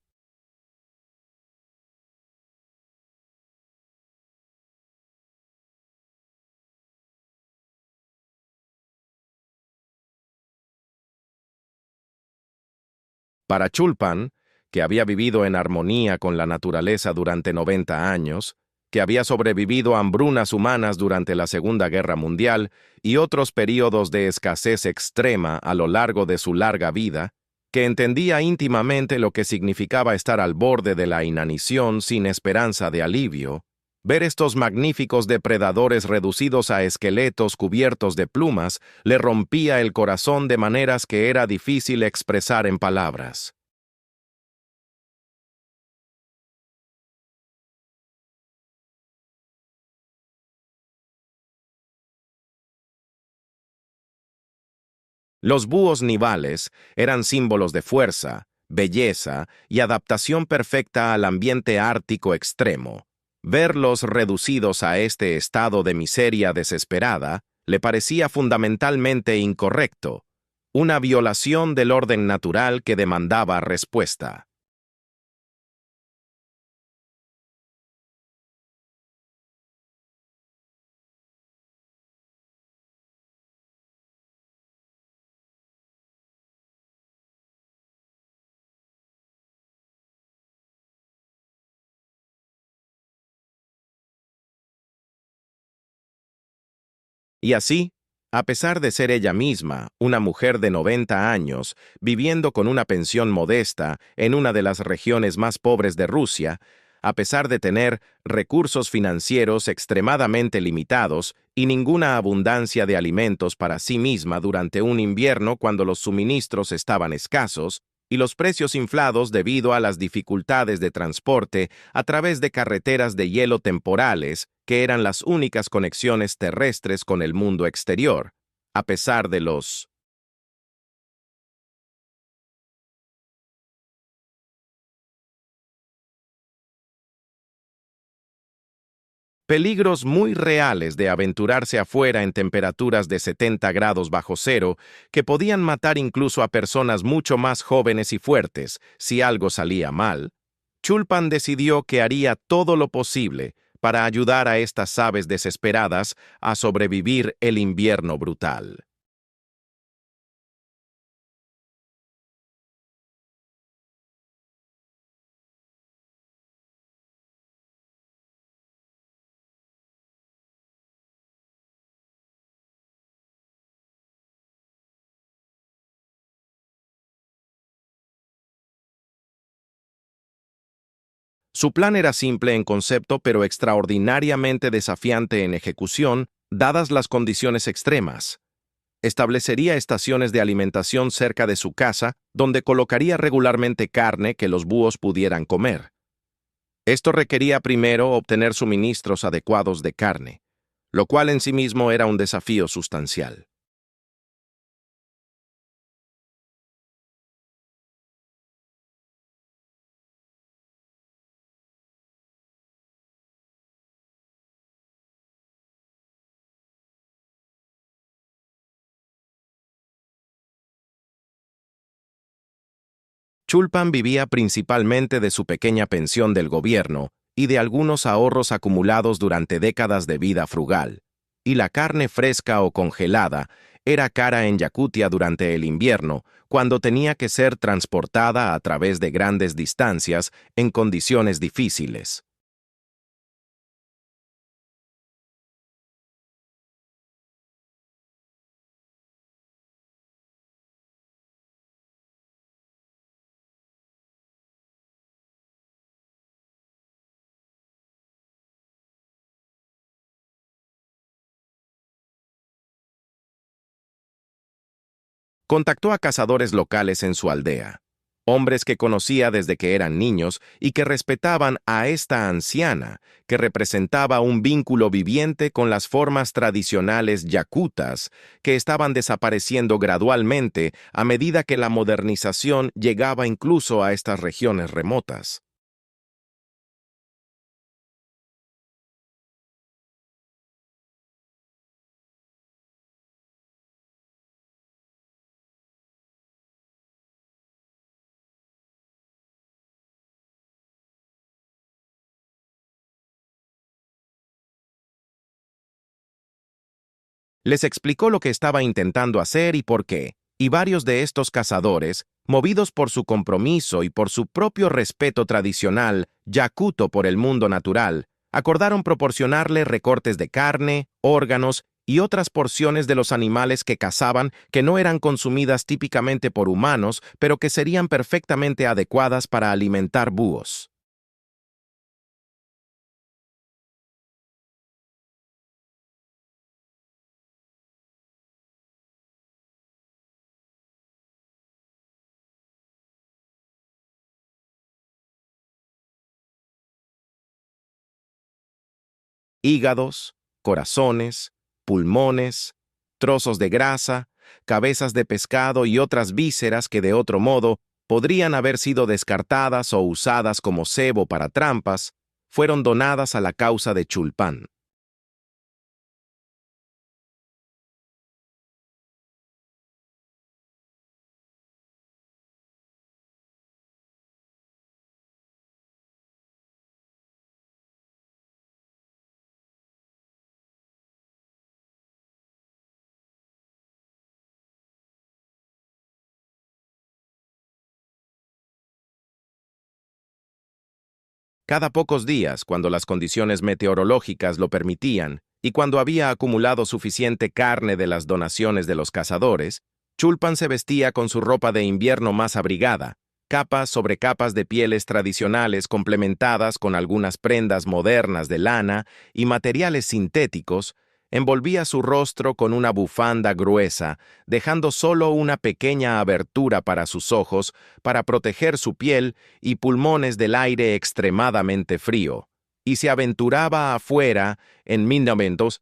Para Chulpan, que había vivido en armonía con la naturaleza durante 90 años, que había sobrevivido a hambrunas humanas durante la Segunda Guerra Mundial y otros períodos de escasez extrema a lo largo de su larga vida, que entendía íntimamente lo que significaba estar al borde de la inanición sin esperanza de alivio, ver estos magníficos depredadores reducidos a esqueletos cubiertos de plumas le rompía el corazón de maneras que era difícil expresar en palabras. Los búhos nivales eran símbolos de fuerza, belleza y adaptación perfecta al ambiente ártico extremo. Verlos reducidos a este estado de miseria desesperada le parecía fundamentalmente incorrecto, una violación del orden natural que demandaba respuesta. Y así, a pesar de ser ella misma una mujer de 90 años, viviendo con una pensión modesta en una de las regiones más pobres de Rusia, a pesar de tener recursos financieros extremadamente limitados y ninguna abundancia de alimentos para sí misma durante un invierno cuando los suministros estaban escasos, y los precios inflados debido a las dificultades de transporte a través de carreteras de hielo temporales, que eran las únicas conexiones terrestres con el mundo exterior, a pesar de los peligros muy reales de aventurarse afuera en temperaturas de 70 grados bajo cero, que podían matar incluso a personas mucho más jóvenes y fuertes si algo salía mal. Chulpan decidió que haría todo lo posible para ayudar a estas aves desesperadas a sobrevivir el invierno brutal. Su plan era simple en concepto pero extraordinariamente desafiante en ejecución, dadas las condiciones extremas. Establecería estaciones de alimentación cerca de su casa, donde colocaría regularmente carne que los búhos pudieran comer. Esto requería primero obtener suministros adecuados de carne, lo cual en sí mismo era un desafío sustancial. Chulpan vivía principalmente de su pequeña pensión del gobierno y de algunos ahorros acumulados durante décadas de vida frugal, y la carne fresca o congelada era cara en Yakutia durante el invierno, cuando tenía que ser transportada a través de grandes distancias en condiciones difíciles. Contactó a cazadores locales en su aldea, hombres que conocía desde que eran niños y que respetaban a esta anciana, que representaba un vínculo viviente con las formas tradicionales yakutas, que estaban desapareciendo gradualmente a medida que la modernización llegaba incluso a estas regiones remotas. Les explicó lo que estaba intentando hacer y por qué, y varios de estos cazadores, movidos por su compromiso y por su propio respeto tradicional, yakuto por el mundo natural, acordaron proporcionarle recortes de carne, órganos y otras porciones de los animales que cazaban que no eran consumidas típicamente por humanos, pero que serían perfectamente adecuadas para alimentar búhos. Hígados, corazones, pulmones, trozos de grasa, cabezas de pescado y otras vísceras que de otro modo podrían haber sido descartadas o usadas como cebo para trampas, fueron donadas a la causa de Chulpan. Cada pocos días, cuando las condiciones meteorológicas lo permitían, y cuando había acumulado suficiente carne de las donaciones de los cazadores, Chulpan se vestía con su ropa de invierno más abrigada, capas sobre capas de pieles tradicionales complementadas con algunas prendas modernas de lana y materiales sintéticos, envolvía su rostro con una bufanda gruesa, dejando solo una pequeña abertura para sus ojos para proteger su piel y pulmones del aire extremadamente frío, y se aventuraba afuera en momentos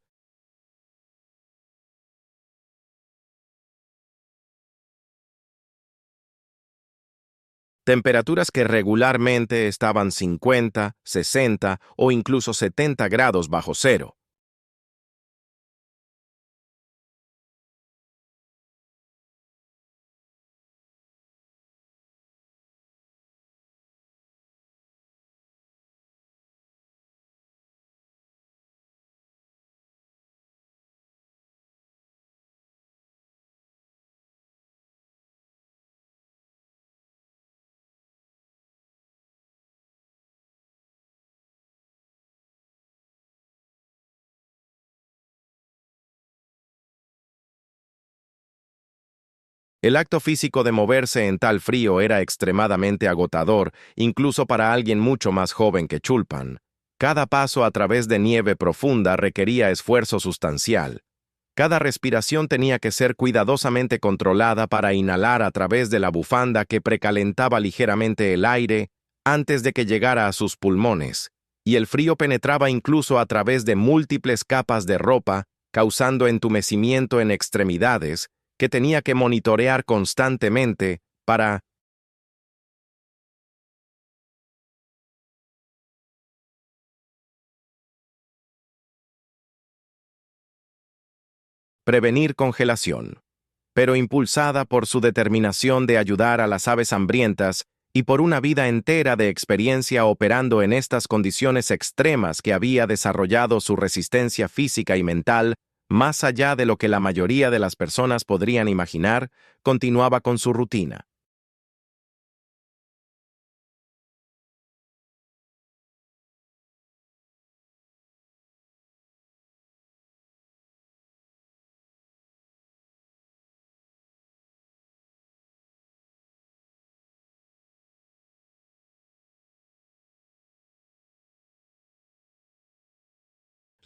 temperaturas que regularmente estaban 50, 60 o incluso 70 grados bajo cero. El acto físico de moverse en tal frío era extremadamente agotador, incluso para alguien mucho más joven que Chulpan. Cada paso a través de nieve profunda requería esfuerzo sustancial. Cada respiración tenía que ser cuidadosamente controlada para inhalar a través de la bufanda que precalentaba ligeramente el aire antes de que llegara a sus pulmones, y el frío penetraba incluso a través de múltiples capas de ropa, causando entumecimiento en extremidades, que tenía que monitorear constantemente para prevenir congelación. Pero impulsada por su determinación de ayudar a las aves hambrientas y por una vida entera de experiencia operando en estas condiciones extremas que había desarrollado su resistencia física y mental, más allá de lo que la mayoría de las personas podrían imaginar, continuaba con su rutina.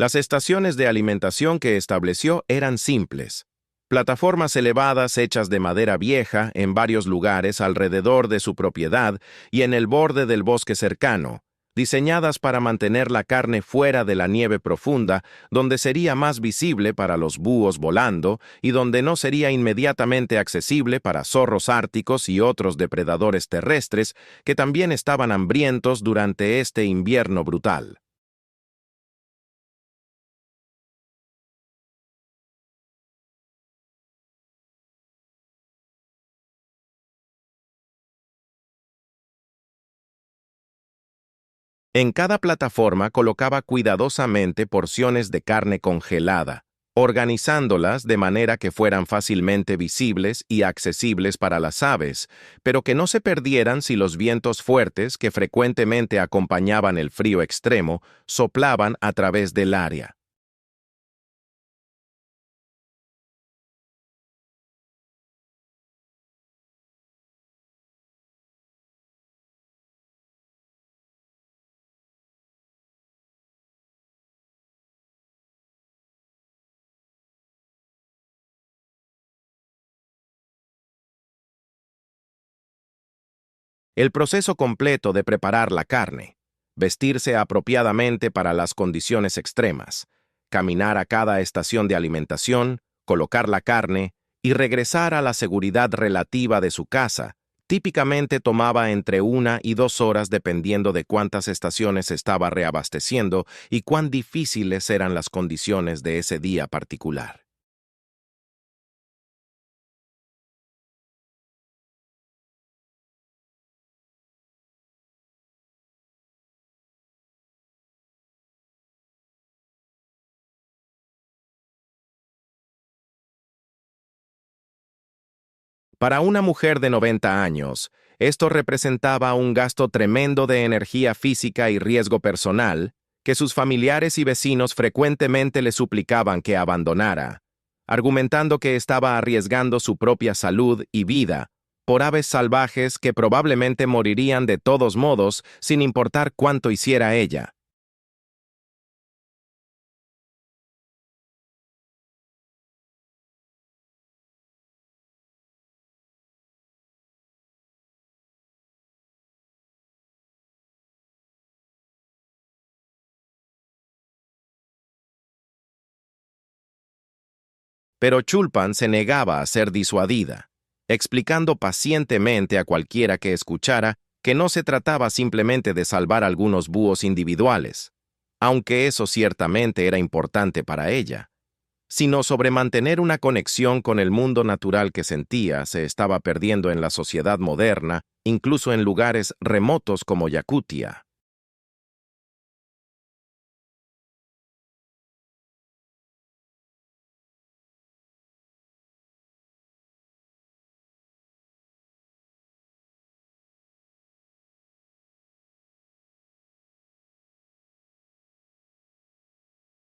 Las estaciones de alimentación que estableció eran simples. Plataformas elevadas hechas de madera vieja en varios lugares alrededor de su propiedad y en el borde del bosque cercano, diseñadas para mantener la carne fuera de la nieve profunda, donde sería más visible para los búhos volando y donde no sería inmediatamente accesible para zorros árticos y otros depredadores terrestres que también estaban hambrientos durante este invierno brutal. En cada plataforma colocaba cuidadosamente porciones de carne congelada, organizándolas de manera que fueran fácilmente visibles y accesibles para las aves, pero que no se perdieran si los vientos fuertes que frecuentemente acompañaban el frío extremo soplaban a través del área. El proceso completo de preparar la carne, vestirse apropiadamente para las condiciones extremas, caminar a cada estación de alimentación, colocar la carne y regresar a la seguridad relativa de su casa, típicamente tomaba entre 1 y 2 horas dependiendo de cuántas estaciones estaba reabasteciendo y cuán difíciles eran las condiciones de ese día particular. Para una mujer de 90 años, esto representaba un gasto tremendo de energía física y riesgo personal, que sus familiares y vecinos frecuentemente le suplicaban que abandonara, argumentando que estaba arriesgando su propia salud y vida por aves salvajes que probablemente morirían de todos modos sin importar cuánto hiciera ella. Pero Chulpan se negaba a ser disuadida, explicando pacientemente a cualquiera que escuchara que no se trataba simplemente de salvar algunos búhos individuales, aunque eso ciertamente era importante para ella, sino sobre mantener una conexión con el mundo natural que sentía se estaba perdiendo en la sociedad moderna, incluso en lugares remotos como Yakutia.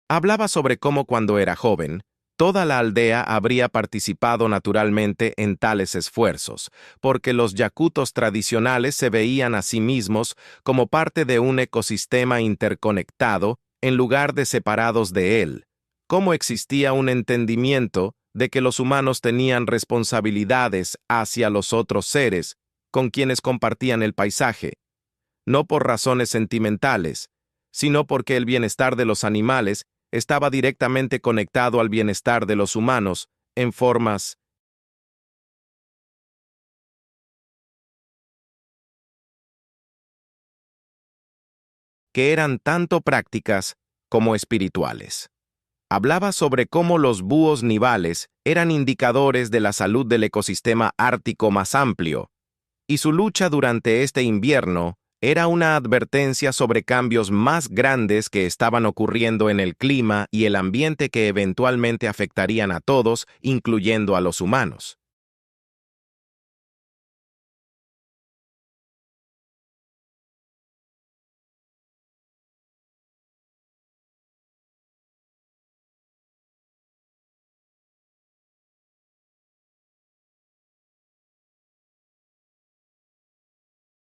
Hablaba sobre cómo cuando era joven, toda la aldea habría participado naturalmente en tales esfuerzos, porque los yakutos tradicionales se veían a sí mismos como parte de un ecosistema interconectado en lugar de separados de él, cómo existía un entendimiento de que los humanos tenían responsabilidades hacia los otros seres con quienes compartían el paisaje, no por razones sentimentales, sino porque el bienestar de los animales estaba directamente conectado al bienestar de los humanos en formas que eran tanto prácticas como espirituales. Hablaba sobre cómo los búhos nivales eran indicadores de la salud del ecosistema ártico más amplio, y su lucha durante este invierno era una advertencia sobre cambios más grandes que estaban ocurriendo en el clima y el ambiente que eventualmente afectarían a todos, incluyendo a los humanos.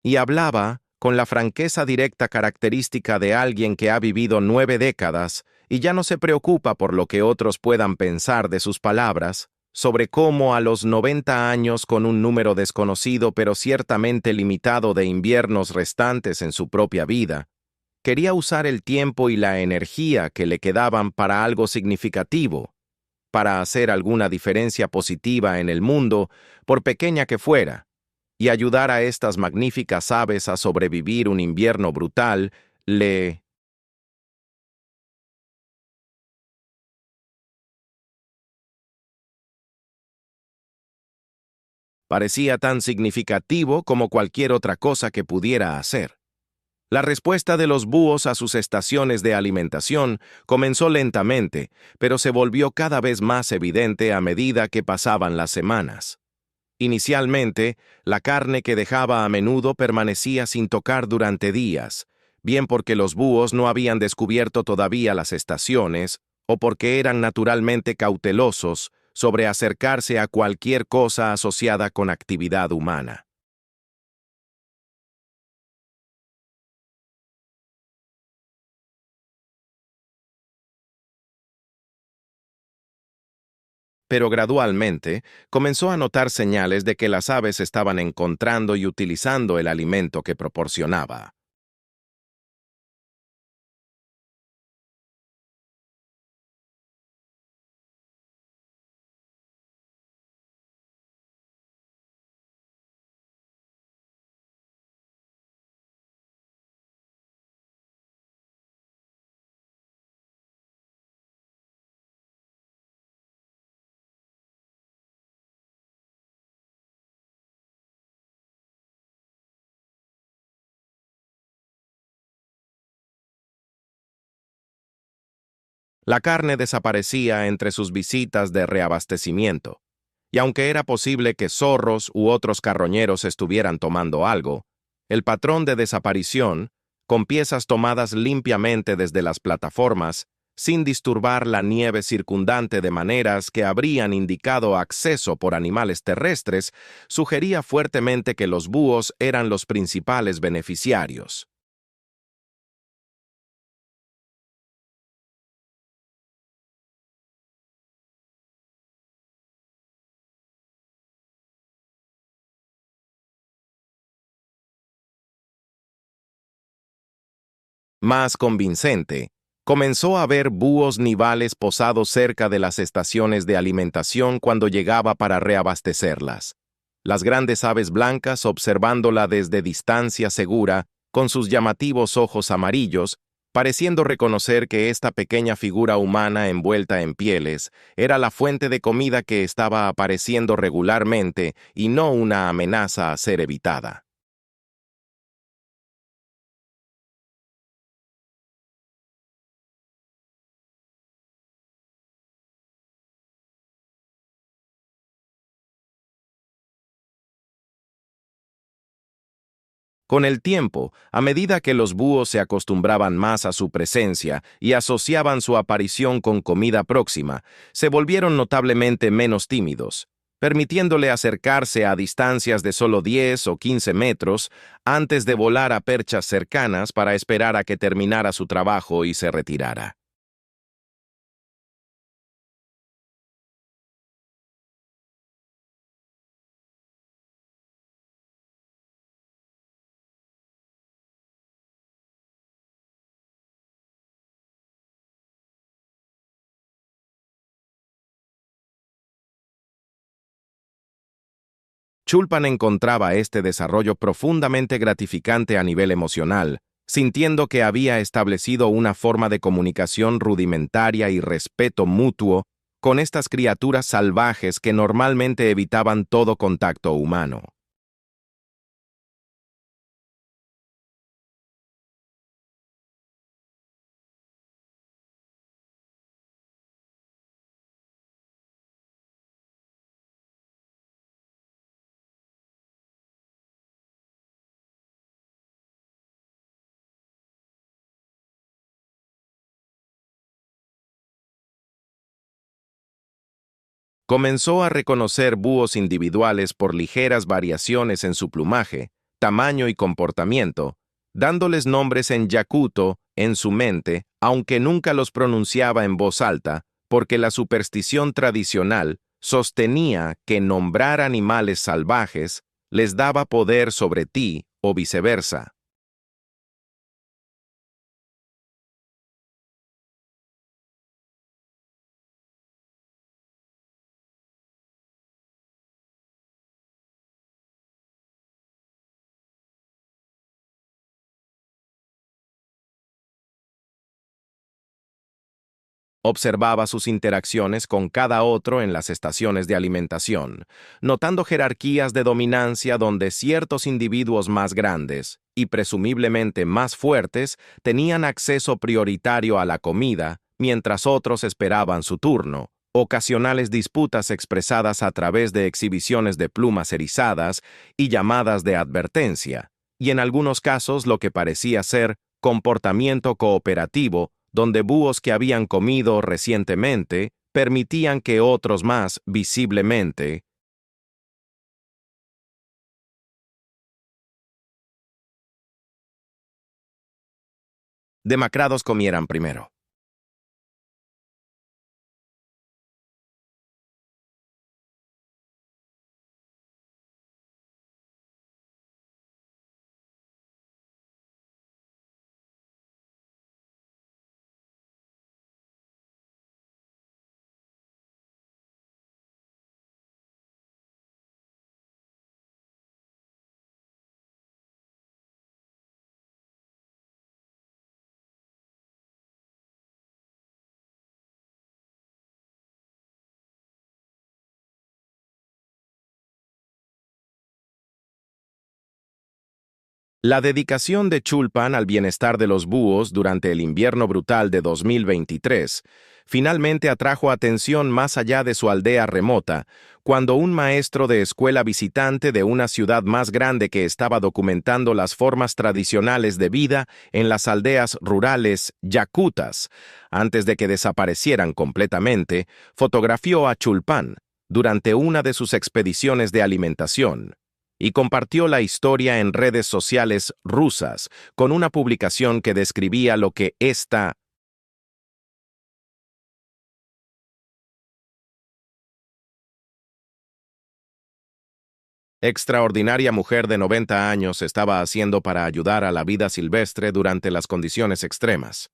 Y hablaba con la franqueza directa característica de alguien que ha vivido 9 décadas y ya no se preocupa por lo que otros puedan pensar de sus palabras, sobre cómo a los 90 años con un número desconocido pero ciertamente limitado de inviernos restantes en su propia vida, quería usar el tiempo y la energía que le quedaban para algo significativo, para hacer alguna diferencia positiva en el mundo, por pequeña que fuera, y ayudar a estas magníficas aves a sobrevivir un invierno brutal, le parecía tan significativo como cualquier otra cosa que pudiera hacer. La respuesta de los búhos a sus estaciones de alimentación comenzó lentamente, pero se volvió cada vez más evidente a medida que pasaban las semanas. Inicialmente, la carne que dejaba a menudo permanecía sin tocar durante días, bien porque los búhos no habían descubierto todavía las estaciones, o porque eran naturalmente cautelosos sobre acercarse a cualquier cosa asociada con actividad humana. pero gradualmente comenzó a notar señales de que las aves estaban encontrando y utilizando el alimento que proporcionaba. La carne desaparecía entre sus visitas de reabastecimiento, y aunque era posible que zorros u otros carroñeros estuvieran tomando algo, el patrón de desaparición, con piezas tomadas limpiamente desde las plataformas, sin disturbar la nieve circundante de maneras que habrían indicado acceso por animales terrestres, sugería fuertemente que los búhos eran los principales beneficiarios. Más convincente, comenzó a ver búhos nivales posados cerca de las estaciones de alimentación cuando llegaba para reabastecerlas. Las grandes aves blancas observándola desde distancia segura, con sus llamativos ojos amarillos, pareciendo reconocer que esta pequeña figura humana envuelta en pieles era la fuente de comida que estaba apareciendo regularmente y no una amenaza a ser evitada. Con el tiempo, a medida que los búhos se acostumbraban más a su presencia y asociaban su aparición con comida próxima, se volvieron notablemente menos tímidos, permitiéndole acercarse a distancias de solo 10 o 15 metros antes de volar a perchas cercanas para esperar a que terminara su trabajo y se retirara. Chulpan encontraba este desarrollo profundamente gratificante a nivel emocional, sintiendo que había establecido una forma de comunicación rudimentaria y respeto mutuo con estas criaturas salvajes que normalmente evitaban todo contacto humano. Comenzó a reconocer búhos individuales por ligeras variaciones en su plumaje, tamaño y comportamiento, dándoles nombres en yakuto en su mente, aunque nunca los pronunciaba en voz alta, porque la superstición tradicional sostenía que nombrar animales salvajes les daba poder sobre ti o viceversa. Observaba sus interacciones con cada otro en las estaciones de alimentación, notando jerarquías de dominancia donde ciertos individuos más grandes y presumiblemente más fuertes tenían acceso prioritario a la comida, mientras otros esperaban su turno. Ocasionales disputas expresadas a través de exhibiciones de plumas erizadas y llamadas de advertencia, y en algunos casos lo que parecía ser comportamiento cooperativo donde búhos que habían comido recientemente permitían que otros más, visiblemente, demacrados comieran primero. La dedicación de Chulpan al bienestar de los búhos durante el invierno brutal de 2023 finalmente atrajo atención más allá de su aldea remota, cuando un maestro de escuela visitante de una ciudad más grande que estaba documentando las formas tradicionales de vida en las aldeas rurales yakutas, antes de que desaparecieran completamente, fotografió a Chulpan durante una de sus expediciones de alimentación y compartió la historia en redes sociales rusas con una publicación que describía lo que esta extraordinaria mujer de 90 años estaba haciendo para ayudar a la vida silvestre durante las condiciones extremas.